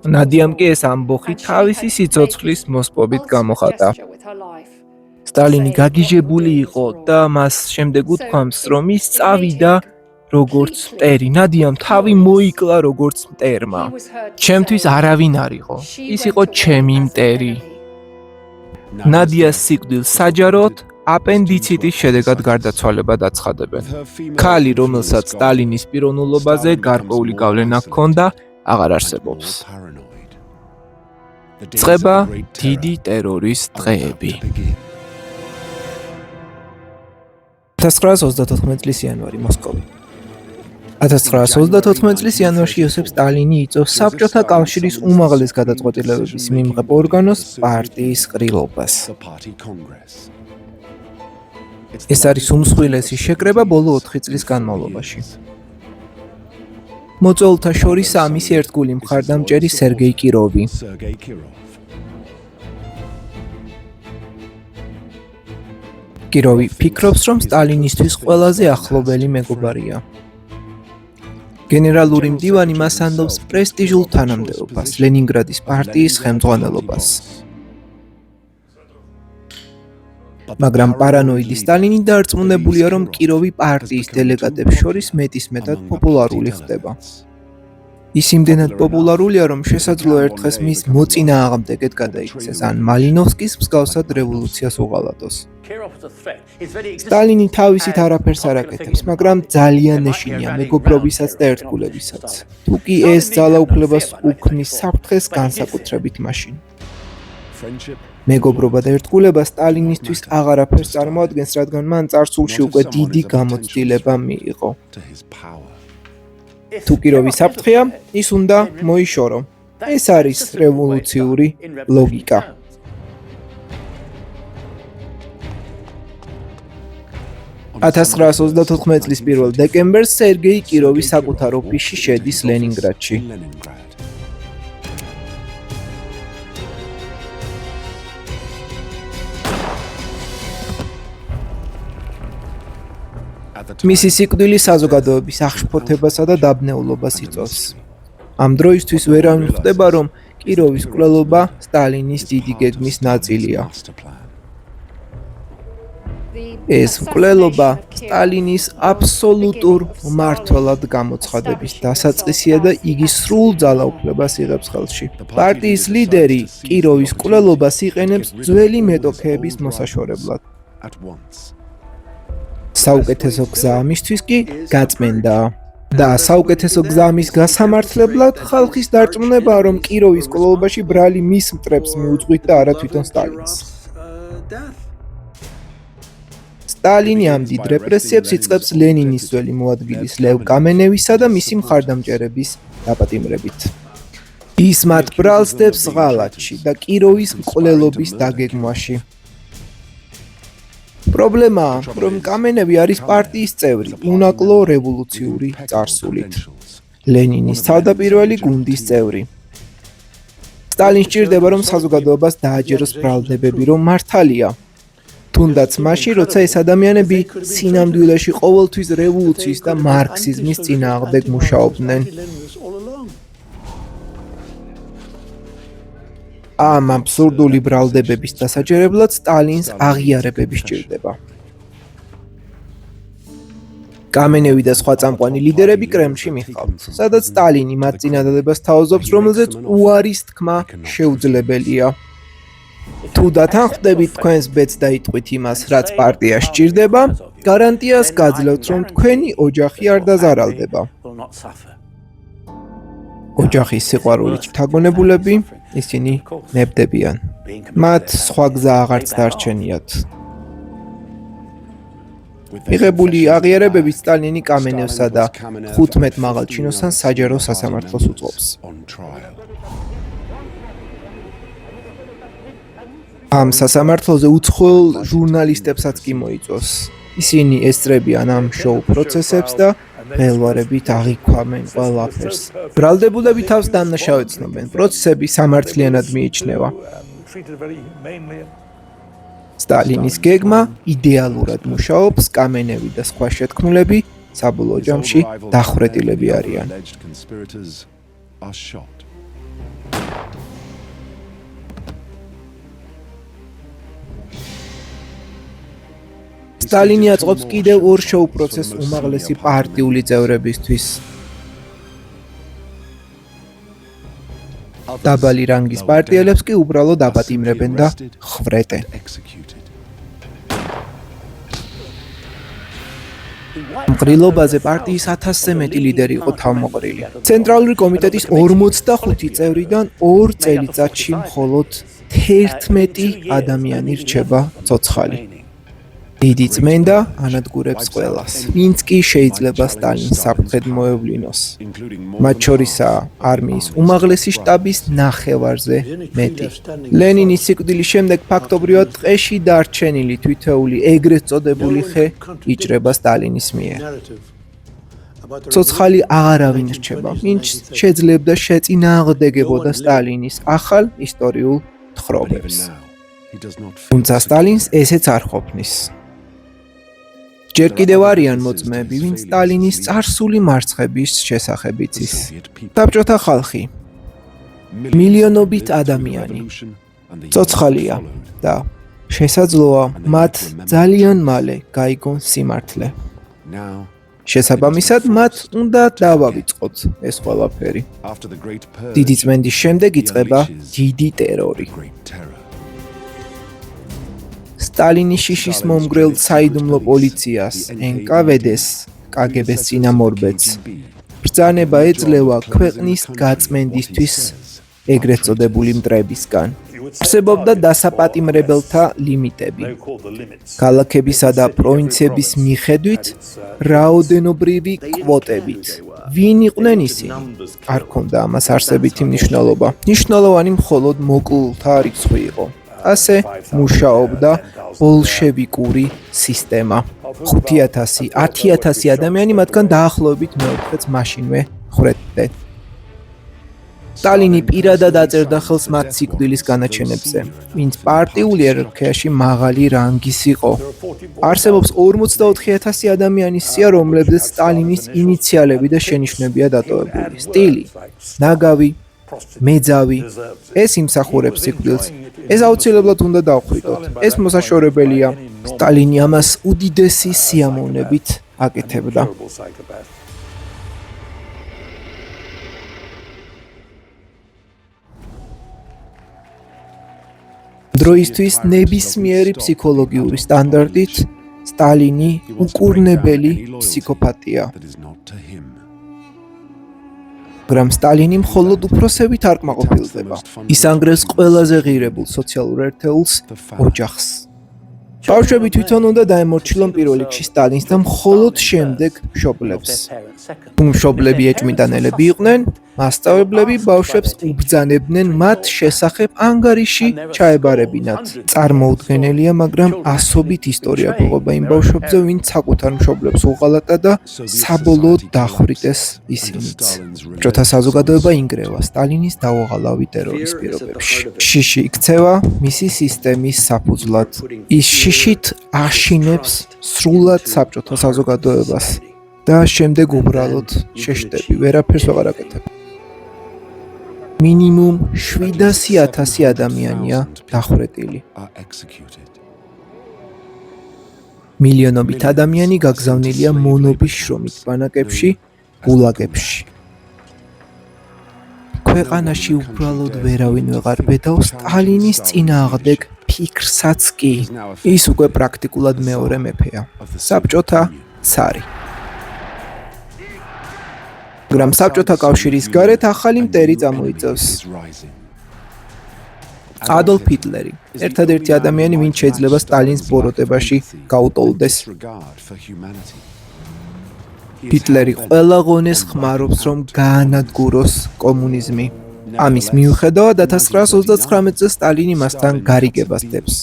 ნადიამ კი ეს ამბოხი თავისი სიცოცხლის მოსპობით გამოხატა. სტალინი გაგიჟებული იყო და მას შემდეგ უთქვამს, რომ ის წავიდა როგორც მტერი. ნადიამ თავი მოიკლა როგორც მტერმა. ჩემთვის არავინ არ იყო. ის იყო ჩემი მტერი. ნადიას სიკვდილს საჯაროდ აპენდიციტის შედეგად გარდაცვალება დაცხადებენ. ქალი, რომელსაც სტალინის პიროვნულობაზე გარკვეული გავლენა ჰქონდა, აღარ არსებობს. წყება დიდი ტერორის დღეები. 1934 წლის იანვარი, მოსკოვი. 1934 წლის იანვარში იოსებ სტალინი იწვევს საბჭოთა კავშირის უმაღლეს გადაწყვეტილებების მიმღებ ორგანოს პარტიის ყრილობას. ეს არის უმსხვილესი შეკრება ბოლო 4 წლის განმავლობაში. მოწვეულთა შორისაა მისი ერთგული მხარდამჭერი სერგეი კიროვი. კიროვი ფიქრობს, რომ სტალინისთვის ყველაზე ახლობელი მეგობარია. გენერალური მდივანი მას ანდობს პრესტიჟულ თანამდებობას, ლენინგრადის პარტიის ხელმძღვანელობას. მაგრამ პარანოიდი სტალინი დარწმუნებულია, რომ კიროვი პარტიის დელეგატებს შორის მეტისმეტად პოპულარული ხდება. ის იმდენად პოპულარულია, რომ შესაძლოა ერთხელ მის მოწინააღმდეგედ გადაიქცეს, ან მალინოვსკის მსგავსად რევოლუციას უღალატოს. სტალინი თავისით არაფერს არ აკეთებს, მაგრამ ძალიან ეშინია მეგობრობისაც და ერთგულებისაც. თუ კი ეს ძალაუფლებას უქმნის საფრთხეს განსაკუთრებით მაშინ. მეგობრობა და ერთგულება სტალინისთვის აღარაფერს წარმოადგენს, რადგან მან წარსულში უკვე დიდი გამოცდილება მიიღო. თუ კიროვი საფრთხეა, ის უნდა მოიშორო. ეს არის რევოლუციური ლოგიკა. (1934 წლის 1 დეკემბერს სერგეი კიროვი საკუთარ ოფისში შედის ლენინგრადში. მისი სიკვდილი საზოგადოების აღშფოთებასა და დაბნეულობას იწვევს. ამ დროისთვის ვერავინ ხვდება, რომ კიროვის მკვლელობა სტალინის დიდი გეგმის ნაწილია. ეს მკვლელობა სტალინის აბსოლუტურ მმართველად გამოცხადების დასაწყისია და იგი სრულ ძალაუფლებას იღებს ხელში. პარტიის ლიდერი კიროვის მკვლელობას იყენებს ძველი მეტოქეების მოსაშორებლად. საუკეთესო გზა ამისთვის კი გაწმენდაა. და საუკეთესო გზა ამის გასამართლებლად ხალხის დარწმუნებაა, რომ კიროვის მკვლელობაში ბრალი მის მტრებს მიუძღვით და არა თვითონ სტალინს. სტალინი ამ დიდ რეპრესიებს იწყებს ლენინის ძველი მოადგილის ლევ კამენევისა და მისი მხარდამჭერების დაპატიმრებით. ის მათ ბრალს დებს ღალატში და კიროვის მკვლელობის დაგეგმვაში. პრობლემაა, რომ კამენევი არის პარტიის წევრი, უნაკლო რევოლუციური წარსულით. ლენინის თავდაპირველი გუნდის წევრი. სტალინს სჭირდება, რომ საზოგადოებას დააჯეროს ბრალდებები, რომ მართალია. თუნდაც მაშინ, როცა ეს ადამიანები სინამდვილეში ყოველთვის რევოლუციის და მარქსიზმის წინააღმდეგ მუშაობდნენ. ამ აბსურდული ბრალდებების დასაჯერებლად სტალინს აღიარებები სჭირდება. კამენევი და სხვა წამყვანი ლიდერები კრემლში მიხავთ, სადაც სტალინი მათ წინადადებას თავაზობს, რომელზეც უარის თქმა შეუძლებელია. თუ დათანხმდებით თქვენს ბედს დაიტყვით იმას, რაც პარტიას სჭირდება, გარანტიას გაძლევთ, რომ თქვენი ოჯახი არ დაზარალდება. ოჯახის სიყვარულით თაგონებულები, ისინი ნებდებიან. მათ სხვა გზა აღარც დარჩენიათ. მიღებული აღიარებებით სტალინი კამენევსა და 15 მაღალჩინოსანს საჯარო სასამართლოს უწყობს. ამ სასამართლოზე უცხოელ ჟურნალისტებსაც კი მოიწვევს. ისინი ესწრებიან ამ შოუ პროცესებს და ველვარებით აღიქვამენ ყველაფერს. ბრალდებულები თავს დამნაშავედ ცნობენ. პროცესები სამართლიანად მიიჩნევა. სტალინის გეგმა იდეალურად მუშაობს, კამენევი და სხვა შეთქმულები საბოლოო ჯამში დახვრეტილები არიან. სტალინი აწყობს კიდევ ორ შოუ პროცესს უმაღლესი პარტიული წევრებისთვის. დაბალი რანგის პარტიელებს კი უბრალოდ აპატიმრებენ და ხვრეტენ. მყრილობაზე პარტიის 1000-ზე მეტი ლიდერი იყო თავმოყრილი. ცენტრალური კომიტეტის 45 წევრიდან 2 წელიწადში მხოლოდ 11 ადამიანი რჩება ცოცხალი. დიდი წმენდა ანადგურებს ყველას, ვინც კი შეიძლება სტალინს საფრთხედ მოევლინოს. მათ შორისაა არმიის უმაღლესი შტაბის ნახევარზე მეტი. ლენინის სიკვდილის შემდეგ ფაქტობრივად ტყეში დარჩენილი თითოეული ეგრეთ წოდებული ხე იჭრება სტალინის მიერ. ცოცხალი აღარავინ რჩება, ვინც შეძლებდა შეწინააღმდეგებოდა სტალინის ახალ ისტორიულ თხრობებს. თუმცა სტალინს ესეც არ ყოფნის. ჯერ კიდევ არიან მოწმეები, ვინც სტალინის წარსული მარცხების შესახებ იცის. საბჭოთა ხალხი, მილიონობით ადამიანი, ცოცხალია და შესაძლოა მათ ძალიან მალე გაიგონ სიმართლე. შესაბამისად, მათ უნდა დავავიწყოთ ეს ყველაფერი. დიდი წმენდის შემდეგ იწყება დიდი ტერორი. სტალინის შიშის მომგვრელ საიდუმლო პოლიციას, NKVD-ს, KGB-ს წინამორბედს ბრძანება ეძლევა ქვეყნის გაწმენდისთვის ეგრეთ წოდებული მტრებისგან. არსებობდა დასაპატიმრებელთა ლიმიტები. ქალაქებისა და პროვინციების მიხედვით რაოდენობრივი კვოტებით. ვინ იყვნენ ისინი? არ ქონდა ამას არსებითი მნიშვნელობა. მნიშვნელოვანი მხოლოდ მოკლულთა რიცხვი იყო. ასე მუშაობდა ბოლშევიკური სისტემა. 5000, 10000 ადამიანი მათგან დაახლოებით მეოთხედს მაშინვე ხვრეთდნენ. სტალინი პირადად აწერდა ხელს მათ სიკვდილის განაჩენებზე, ვინც პარტიული იერარქიაში მაღალი რანგის იყო. არსებობს 44000 ადამიანის სია, რომლებზეც სტალინის ინიციალები და შენიშვნებია დატოვებული. სტილი, ნაგავი, მეძავი, ეს იმსახურებს სიკვდილს. ეს აუცილებლად უნდა დავხვიდოთ. ეს მოსაშორებელია. სტალინი ამას უდიდესი სიამოვნებით აკეთებდა. დროისთვის ნებისმიერი ფსიქოლოგიური სტანდარტით სტალინი უკურნებელი ფსიქოპატია. მაგრამ სტალინი მხოლოდ უფროსებით არ კმაყოფილდება. ის ანგრევს ყველაზე ღირებულ სოციალურ ერთეულს, ოჯახს. ბავშვები თვითონ უნდა დაემორჩილონ პირველ რიგში სტალინს და მხოლოდ შემდეგ მშობლებს. თუ მშობლები ეჭვმიტანელები იყვნენ, მასწავლებლები ბავშვებს უბრძანებდნენ მათ შესახებ ანგარიში ჩაებარებინათ. წარმოუდგენელია, მაგრამ ასობით ისტორია გვეყობა იმ ბავშვებზე, ვინც საკუთარ მშობლებს უღალატა და საბოლოოდ დახვრიტეს ისინიც. ბჭოთა საზოგადოება ინგრევა სტალინის დაუღალავი ტერორის პირობებში. შიში იქცევა მისი სისტემის საფუძვლად. ის შიშით აშინებს სრულად საბჭოთა საზოგადოებას და შემდეგ უბრალოდ შეშტები, ვერაფერს აღარ აკეთებ. მინიმუმ 700000 ადამიანია დახვრეტილი. მილიონობით ადამიანი გაგზავნილია მონობის შრომით ბანაკებში, გულაგებში. ქვეყანაში უბრალოდ ვერავინ ვეღარ ბედავს სტალინის წინააღმდეგ ფიქრსაც კი. ის უკვე პრაქტიკულად მეორე მეფეა. საბჭოთა ცარი. მაგრამ საბჭოთა კავშირის გარეთ ახალი მტერი წამოიწევს. ადოლფ ჰიტლერი, ერთადერთი ადამიანი, ვინც შეიძლება სტალინს ბოროტებაში გაუტოლდეს. ჰიტლერი ყველა ღონეს ხმარობს, რომ გაანადგუროს კომუნიზმი. ამის მიუხედავად 1939 წელს სტალინი მასთან გარიგებას დებს.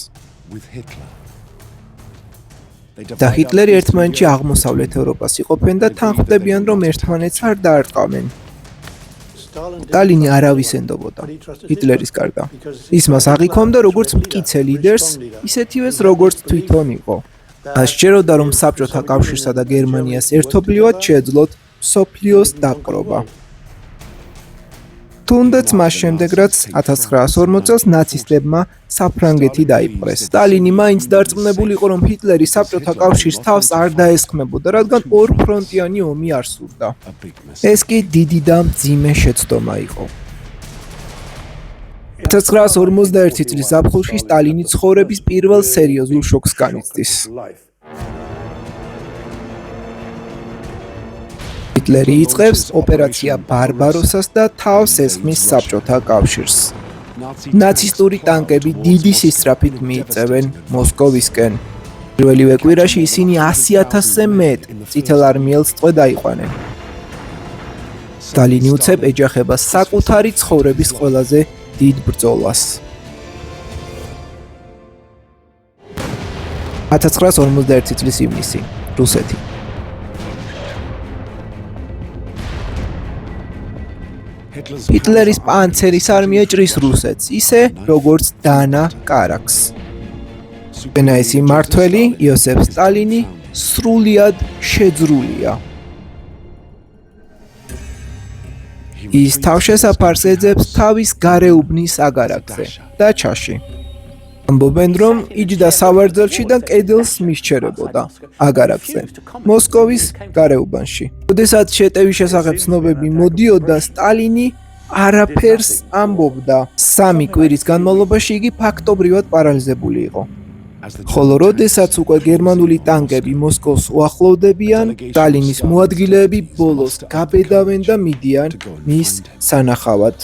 და ჰიტლერი ერთმანეთში აღმოსავლეთ ევროპას იყოფენ და თან ხვდებიან, რომ ერთმანეთს არ დაარტყამენ. სტალინი არავის ენდობოდა ჰიტლერის გარდა. ის მას აღიქვამდა როგორც მტკიცე ლიდერს, ისეთივეს როგორც თვითონ იყო. მას სჯეროდა, რომ საბჭოთა კავშირსა და გერმანიას ერთობლივად შეეძლოთ მსოფლიოს დაპყრობა. თუნდაც მას შემდეგ, რაც 1940 წელს ნაცისტებმა საფრანგეთი დაიპყრეს. სტალინი მაინც დარწმუნებული იყო, რომ ჰიტლერი საბჭოთა კავშირს თავს არ დაესხმებოდა, რადგან ორფრონტიანი ომი არ სურდა. ეს კი დიდი და მძიმე შეცდომა იყო. 1941 წლის ზაფხულში სტალინი ცხოვრების პირველ სერიოზულ შოკს განიცდის. ჰიტლერი იწყებს ოპერაცია ბარბაროსას და თავს ესხმის საბჭოთა კავშირს. ნაცისტური ტანკები დიდი სისწრაფით მიიწევენ მოსკოვისკენ. პირველივე კვირაში ისინი 100,000-ზე მეტ წითელ არმიელს წვე დაიყვანენ. სტალინი უცებ ეჯახება საკუთარი ცხოვრების ყველაზე დიდ ბრძოლას. 1941 წლის ივნისი, რუსეთი. ჰიტლერის პანცერის არმია ჭრის რუსეთს, ისე როგორც დანა კარაკს. უპენაესი მმართველი იოსებ სტალინი სრულიად შეძრულია. ის თავშესაფარს ეძებს თავის გარეუბნის აგარაკზე, დაჩაში. ამბობენ, რომ იჯდა სავარძელში და კედელს მისჩერებოდა აგარაკზე, მოსკოვის გარეუბანში. როდესაც შეტევის შესახებ ცნობები მოდიოდა, სტალინი არაფერს ამბობდა. 3 კვირის განმავლობაში იგი ფაქტობრივად პარალიზებული იყო. ხოლო როდესაც უკვე გერმანული ტანკები მოსკოვს უახლოვდებიან, სტალინის მოადგილეები ბოლოს გაბედავენ და მიდიან მის სანახავად.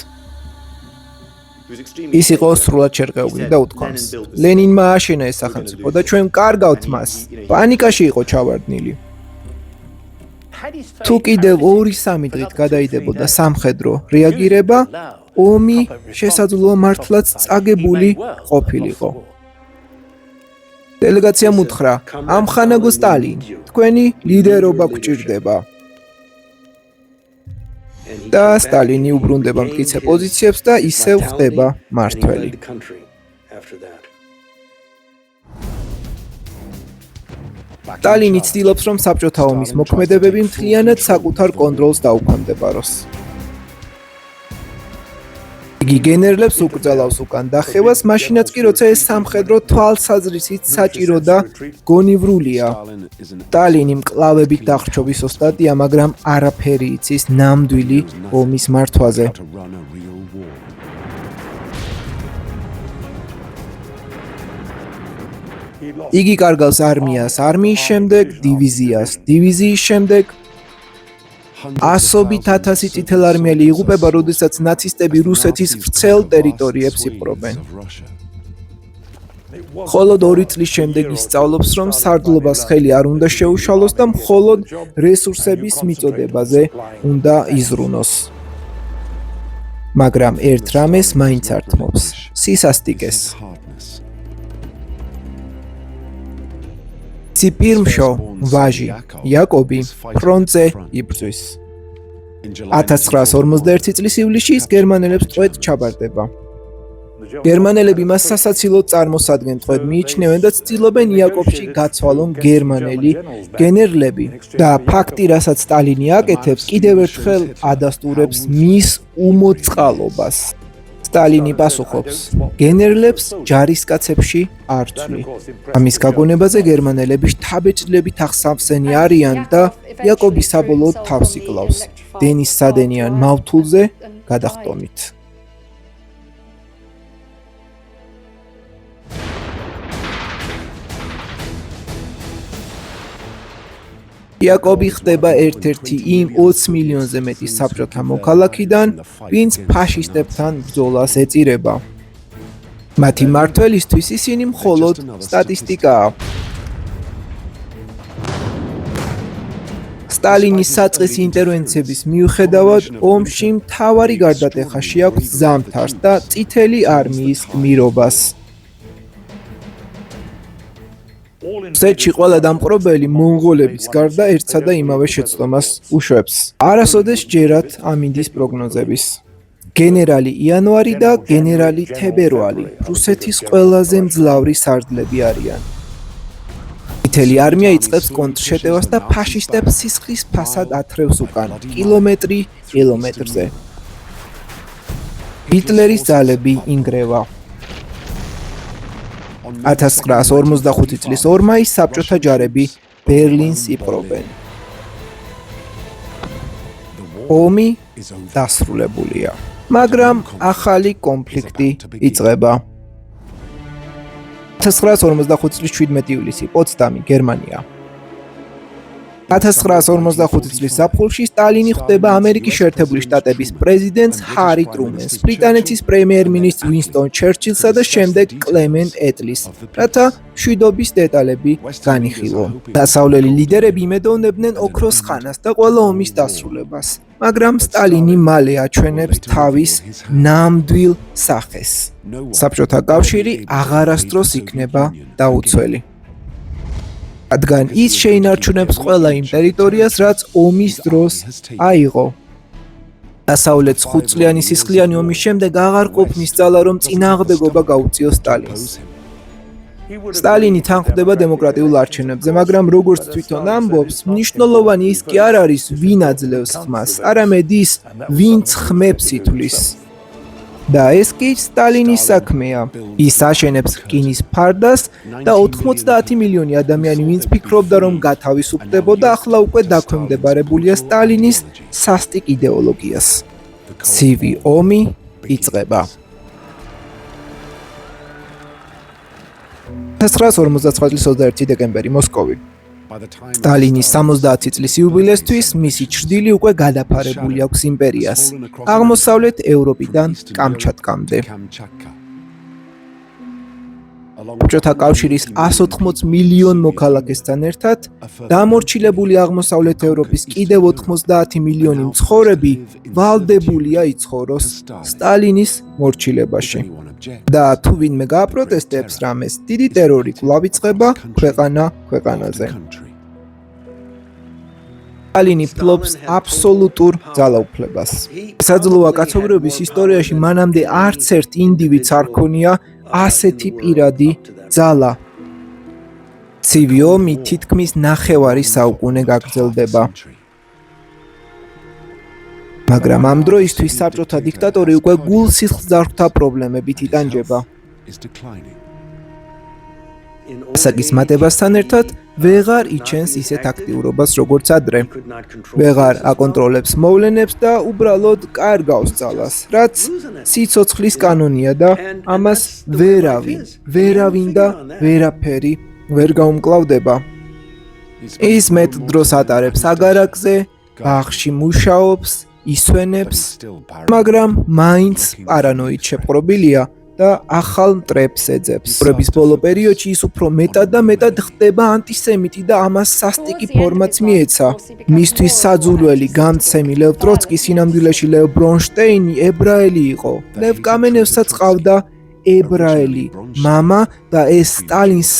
ის იყო სრულად შერყეული და უთქვამს: ლენინმა აშენა ეს სახელმწიფო და ჩვენ კარგავთ მას. პანიკაში იყო ჩავარდნილი. თუ კიდევ 2-3 დღით გადაიდებოდა სამხედრო რეაგირება, ომი შესაძლოა მართლაც წაგებული ყოფილიყო. დელეგაციამ უთხრა: ამხანაგო სტალინი, თქვენი ლიდერობა გვჭირდება. და სტალინი უბრუნდება მტკიცე პოზიციებს და ისევ ხდება მმართველი. სტალინი ცდილობს, რომ საბჭოთა ომის მოქმედებები მთლიანად საკუთარ კონტროლს დაუქვემდებაროს. იგი გენერლებს უკრძალავს უკან დახევას, მაშინაც კი როცა ეს სამხედრო თვალსაზრისით საჭირო და გონივრულია. სტალინი მკლავებით დახრჩობის ოსტატია, მაგრამ არაფერი იცის ნამდვილი ომის მართვაზე. იგი კარგავს არმიას არმიის შემდეგ, დივიზიას დივიზიის შემდეგ. 100,000 წითელ არმიელი იღუპება, როდესაც ნაცისტები რუსეთის ვრცელ ტერიტორიებს იპყრობენ. მხოლოდ 2 წლის შემდეგ ისწავლობს, რომ სარდლობას ხელი არ უნდა შეუშალოს და მხოლოდ რესურსების მიწოდებაზე უნდა იზრუნოს. მაგრამ ერთ რამეს მაინც ართმობს: სისასტიკეს. ციპირმშო ვაჟი იაკობი ფრონტზე იბრძვის. 1941 წლის ივლისში ის გერმანელებს ტყვედ ჩაბარდება. გერმანელები მას სასაცილოდ წარმოსადგენენ, ტყვედ მიიჩნევენ და ცდილობენ იაკობში გაცვალონ გერმანელი გენერლები და ფაქტი, რასაც სტალინი აკეთებს, კიდევ ერთხელ ადასტურებს მის უმოწყალობას. სტალინი პასუხობს: გენერლებს ჯარისკაცებში არ ცვლი. ამის გაგონებაზე გერმანელები შთაბეჭდილებით ახსავსენი არიან და იაკობი საბოლოოდ თავს იკლავს დენის სადენიან მავთულზე გადახტომით. იაკობი ხდება ერთ-ერთი იმ 20 მილიონზე მეტი საბჭოთა მოქალაქიდან, ვინც ფაშისტებთან ბრძოლას ეწირება. მათი მმართველისთვის ისინი მხოლოდ სტატისტიკაა. სტალინის საწყისი ინტერვენციების მიუხედავად, ომში მთავარი გარდატეხა შეაქვს ზამთარს და წითელი არმიის გმირობას. რუსეთში ყველა დამპყრობელი მონღოლების გარდა ერთსა და იმავე შეცდომას უშვებს. არასოდეს ჯერათ ამინდის პროგნოზების. გენერალი იანვარი და გენერალი თებერვალი რუსეთის ყველაზე მძლავრი სარდლები არიან. წითელი არმია იწყებს კონტრშეტევას და ფაშისტებს სისხლის ფასად ათრევს უკან, კილომეტრი კილომეტრზე. ჰიტლერის ძალები ინგრევა. 1945 წლის 2 მაისს საბჭოთა ჯარები ბერლინს იპყრობენ. ომი დასრულებულია, მაგრამ ახალი კონფლიქტი იწყება. 1945 წლის 17 ივლისი, პოცდამი, გერმანია. 1945 წლის ზაფხულში სტალინი ხვდება ამერიკის შეერთებული შტატების პრეზიდენტს ჰარი ტრუმენს, ბრიტანეთის პრემიერ-მინისტრ უინსტონ ჩერჩილსა და შემდეგ კლემენტ ეტლის, რათა მშვიდობის დეტალები განიხილო. დასავლელი ლიდერები იმედოვნებდნენ ოქროს ხანას და ყველა ომის დასრულებას, მაგრამ სტალინი მალე აჩვენებს თავის ნამდვილ სახეს. საბჭოთა კავშირი აღარასდროს იქნება დაუცველი. რადგან ის შეინარჩუნებს ყველა იმ ტერიტორიას, რაც ომის დროს აიღო. დასავლეთს 5 წლიანი სისხლიანი ომის შემდეგ აღარ ყოფნის ძალა, რომ წინააღმდეგობა გაუწიოს სტალინს. სტალინი თანხმდება დემოკრატიულ არჩევნებზე, მაგრამ როგორც თვითონ ამბობს, მნიშვნელოვანი ის კი არ არის, ვინ აძლევს ხმას, არამედ ის, ვინც ხმებს ითვლის. და ეს კი სტალინის საქმეა. ის აშენებს რკინის ფარდას და 90 მილიონი ადამიანი, ვინც ფიქრობდა, რომ გათავისუფლდებოდა, ახლა უკვე დაქვემდებარებულია სტალინის სასტიკ იდეოლოგიას. ცივი ომი იწყება. 1949 წლის 21 დეკემბერი, მოსკოვი. სტალინის 70 წლის იუბილესთვის მისი ჩრდილი უკვე გადაფარებული აქვს იმპერიას, აღმოსავლეთ ევროპიდან კამჩატკამდე. საბჭოთა კავშირის 180 მილიონ მოქალაქესთან ერთად დამორჩილებული აღმოსავლეთ ევროპის კიდევ 90 მილიონი მცხოვრები ვალდებულია იცხოვროს სტალინის მორჩილებაში. და თუ ვინმე გააპროტესტებს რამეს, დიდი ტერორი კვლავ იწყება ქვეყანა ქვეყანაზე. სტალინი ფლობს აბსოლუტურ ძალაუფლებას. საძლოა კაცობრიობის ისტორიაში მანამდე არც ერთ ინდივიდს არ ქონია ასეთი პირადი ძალა. ცივი ომი თითქმის ნახევარი საუკუნე გაგრძელდება. მაგრამ ამ დროისთვის საბჭოთა დიქტატორი უკვე გულსიხსძარღვთა პრობლემებით იტანჯება. ასაკის მატებასთან ერთად ვეღარ იჩენს ისეთ აქტიურობას, როგორც ადრე. ვეღარ აკონტროლებს მოვლენებს და უბრალოდ კარგავს ძალას, რაც სიცოცხლის კანონია და ამას ვერავინ და ვერაფერი ვერ გაუმკლავდება. ის მეტ დროს ატარებს აგარაკზე, ბაღში მუშაობს, ისვენებს, მაგრამ მაინც პარანოით შეპყრობილია და ახალ მტრებს ეძებს. ბრების ბოლო პერიოდში ის უფრო მეტად და მეტად ხდება ანტისემიტი და ამას სასტიკი ფორმაც მიეცა. მისთვის საძულველი გამცემი ლევ ტროცკი, სინამდვილეში ლევ ბრონშტეინი ებრაელი იყო. ლევ კამენევსაც ყავდა ებრაელი მამა და ეს სტალინს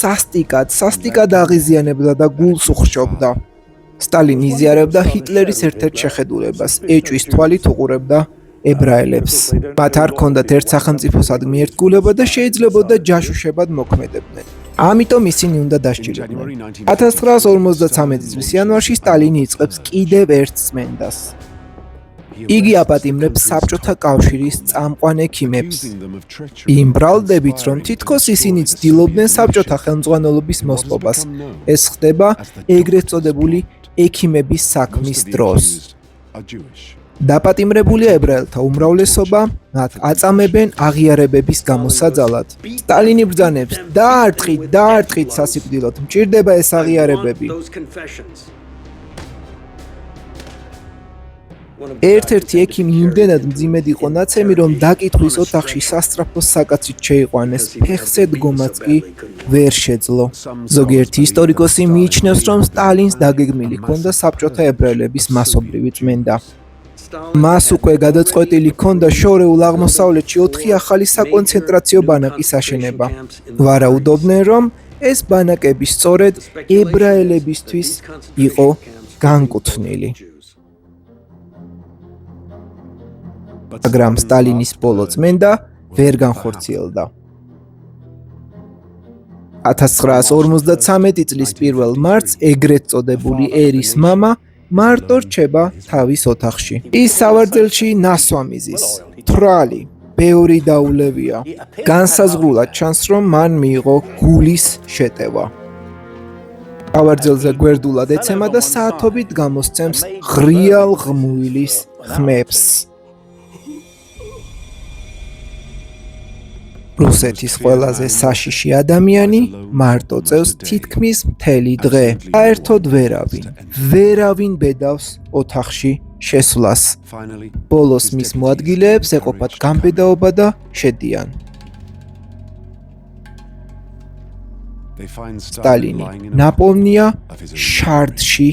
სასტიკად აღიზიანებდა და გულს უხრჩობდა. სტალინი იზიარებდა ჰიტლერის ერთ-ერთ შეხედულებას, ეჭვის თვალით უყურებდა ებრაელებს. მათ არ ჰქონდათ ერთ სახელმწიფოსადმი ერთგულება და შეიძლებოდა ჯაშუშებად მოქმედებდნენ. ამიტომ ისინი უნდა დასჭირდნენ. 1953 წლის იანვარში სტალინი იწყებს კიდევ ერთ წმენდას. იგი აპატიმრებს საბჭოთა კავშირის წამყვან ექიმებს. იმ ბრალდებით, რომ თითქოს ისინი ცდილობდნენ საბჭოთა ხელმძღვანელობის მოსპობას. ეს ხდება ეგრეთ წოდებული ექიმების საქმის დროს. დაპატიმრებულია ებრაელთა უმრავლესობა, მათ აწამებენ აღიარებების გამოსაძალად. სტალინი ბრძანებს, დაარტყით სასიკვდილოდ, მჭირდება ეს აღიარებები. ერთ-ერთი ექიმი იმდენად მძიმედ იყო ნაცემი, რომ დაკითხვის ოთახში სასწრაფო საკაცით შეიყვანეს, ფეხზე დგომაც კი ვერ შეძლო. ზოგიერთი ისტორიკოსი მიიჩნევს, რომ სტალინს დაგეგმილი ჰქონდა საბჭოთა ებრაელების მასობრივი წმენდა. მას უკვე გადაწყვეტილი ჰქონდა შორეულ აღმოსავლეთში 4 ახალი საკონცენტრაციო ბანაკის აშენება. ვარაუდობდნენ, რომ ეს ბანაკები სწორედ ებრაელებისთვის იყო განკუთვნილი. მაგრამ სტალინის ბოლო წმენდა ვერ განხორციელდა. 1953 წლის 1 მარტს ეგრეთ წოდებული ერის მამა მარტო რჩება თავის ოთახში. ის სავარძელში ნასვამიზის, თვრალი, ბევრი დაულევია. განსაზღვრულად ჩანს, რომ მან მიიღო გულის შეტევა. სავარძელზე გვერდულად ეცემა და საათობით გამოსცემს ღრიალ ღმუილის ხმებს. რუსეთის ყველაზე საშიში ადამიანი მარტო წევს თითქმის მთელი დღე. საერთოდ ვერავინ ბედავს ოთახში შესვლას. ბოლოს მის მოადგილეებს ეყოფათ გამბედაობა და შედიან. სტალინი ნაპოვნია შარდში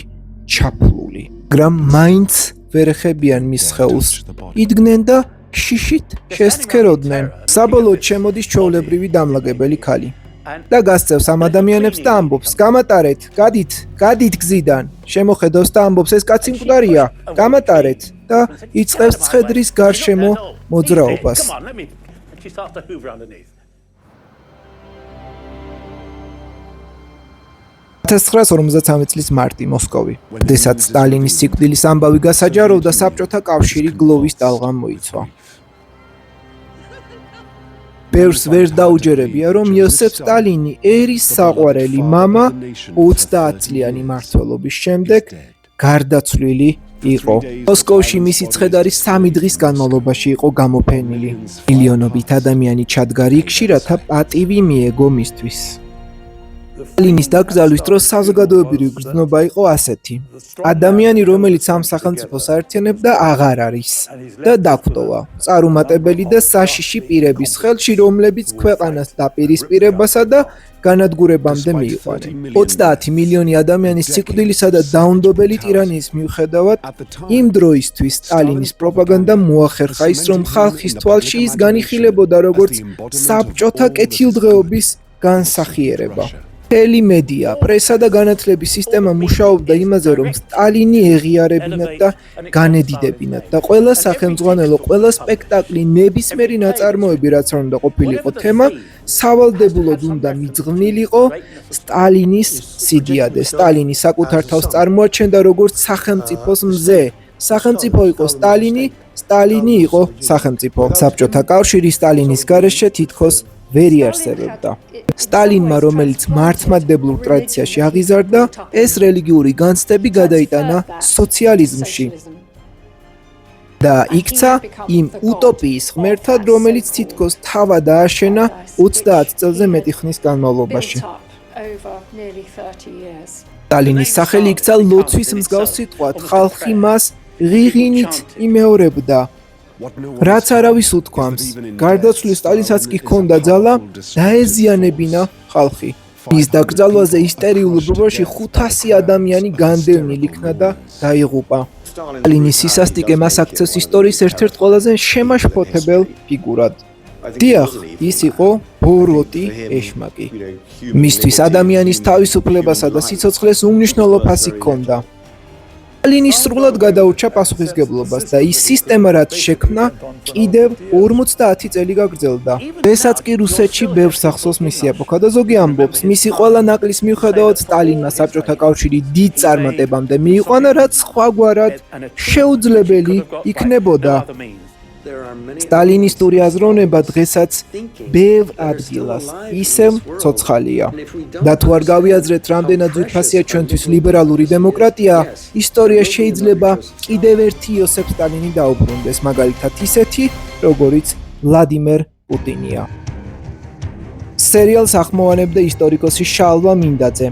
ჩაფლული. მაგრამ მაინც ვერ ეხებიან მის სხეულს. იდგნენ და შიშით შესცქეროდნენ. საბოლოოდ შემოდის ჩვეულებრივი დამლაგებელი ქალი და გასწევს ამ ადამიანებს და ამბობს: გამატარეთ, გადით გზიდან. შემოხედავს და ამბობს: ეს კაცი მკვდარია, გამატარეთ და იწყებს ცხედრის გარშემო მოძრაობას. 1953 წლის მარტი, მოსკოვი. როდესაც სტალინის სიკვდილის ამბავი გასაჯაროვდა, საბჭოთა კავშირი გლოვის ტალღამ მოიცვა. ბევრს ვერ დაუჯერებია, რომ იოსებ სტალინი, ერის საყვარელი მამა, 30 წლიანი მმართველობის შემდეგ გარდაცვლილი იყო. მოსკოვში მისი ცხედარი 3 დღის განმავლობაში იყო გამოფენილი. მილიონობით ადამიანი ჩადგა რიგში, რათა პატივი მიეგო მისთვის. სტალინის დაკრძალვის დროს საზოგადოებრივი გრძნობა იყო ასეთი: ადამიანი, რომელიც ამ სახელმწიფოს აერთიანებდა, აღარ არის და დაგვტოვა წარუმატებელი და საშიში პირების ხელში, რომლებიც ქვეყანას დაპირისპირებასა და განადგურებამდე მიიყვანენ. 30 მილიონი ადამიანის სიკვდილისა და დაუნდობელი ტირანიის მიუხედავად, იმ დროისთვის სტალინის პროპაგანდამ მოახერხა ის, რომ ხალხის თვალში ის განიხილებოდა როგორც საბჭოთა კეთილდღეობის განსახიერება. მთელი მედია, პრესა და განათლების სისტემა მუშაობდა იმაზე, რომ სტალინი ეღიარებინათ და განედიდებინათ და ყველა სახელმძღვანელო, ყველა სპექტაკლი, ნებისმიერი ნაწარმოები, რაც არ უნდა ყოფილიყო თემა, სავალდებულოდ უნდა მიძღვნილიყო სტალინის სიდიადე. სტალინი საკუთარ თავს წარმოაჩენდა როგორც სახელმწიფოს მზე. სახელმწიფო იყო სტალინი, სტალინი იყო სახელმწიფო. საბჭოთა კავშირი სტალინის გარეშე თითქოს ვერ იარსებებდა. სტალინმა, რომელიც მართლმადიდებლურ ტრადიციაში აღიზარდა, ეს რელიგიური განცდები გადაიტანა სოციალიზმში და იქცა იმ утоპიის ღმერთად, რომელიც თითქოს თავად დააშენა 30 წელზე მეტი ხნის განმავლობაში. სტალინის სახელი იქცა ლოცვის მსგავს სიტყვად, ხალხი მას ღიღინით იმეორებდა. რაც არავის უთქვამს, გარდაცვლის სტალინსაც კი ჰქონდა ძალა დაეზიანებინა ხალხი. მის დაკრძალვაზე ისტორიულ ბრბოში 500 ადამიანი განდევნილ იქნა და დაიღუპა. სტალინის სისასტიკე მას აქცევს ისტორიის ერთ-ერთ ყველაზე შემაშფოთებელ ფიგურად. დიახ, ის იყო ბოროტი ეშმაკი. მისთვის ადამიანის თავისუფლებასა და სიცოცხლეს უმნიშვნელო ფასი ჰქონდა. სტალინი სრულად გადაურჩა პასუხისგებლობას და ის სისტემა, რაც შექმნა, კიდევ 50 წელი გაგრძელდა. ესაც კი რუსეთში ბევრს ახსოვს მისი ეპოქა და ზოგი ამბობს, მისი ყველა ნაკლის მიუხედავად სტალინმა საბჭოთა კავშირი დიდ წარმატებამდე მიიყვანა, რაც სხვაგვარად შეუძლებელი იქნებოდა. სტალინისტური აზროვნება დღესაც ბევრ ადგილას ისევ ცოცხალია. და თუ არ გავიაზრეთ, რამდენად ძვირფასია ჩვენთვის ლიბერალური დემოკრატია, ისტორია შეიძლება კიდევ ერთი იოსებ სტალინი დაუბრუნდეს, მაგალითად ისეთი, როგორიც ვლადიმერ პუტინია. სერიალს ახმოვანებდა ისტორიკოსი შალვა მინდაძე.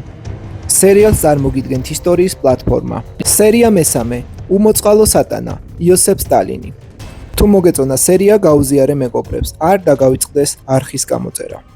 სერიალს წარმოგიდგენთ ისტორიის პლატფორმა. სერია მესამე. უმოწყალო სატანა, იოსებ სტალინი. თუ მოგეწონა სერია, გაუზიარე მეგობრებს, არ დაგავიწყდეს არხის გამოწერა.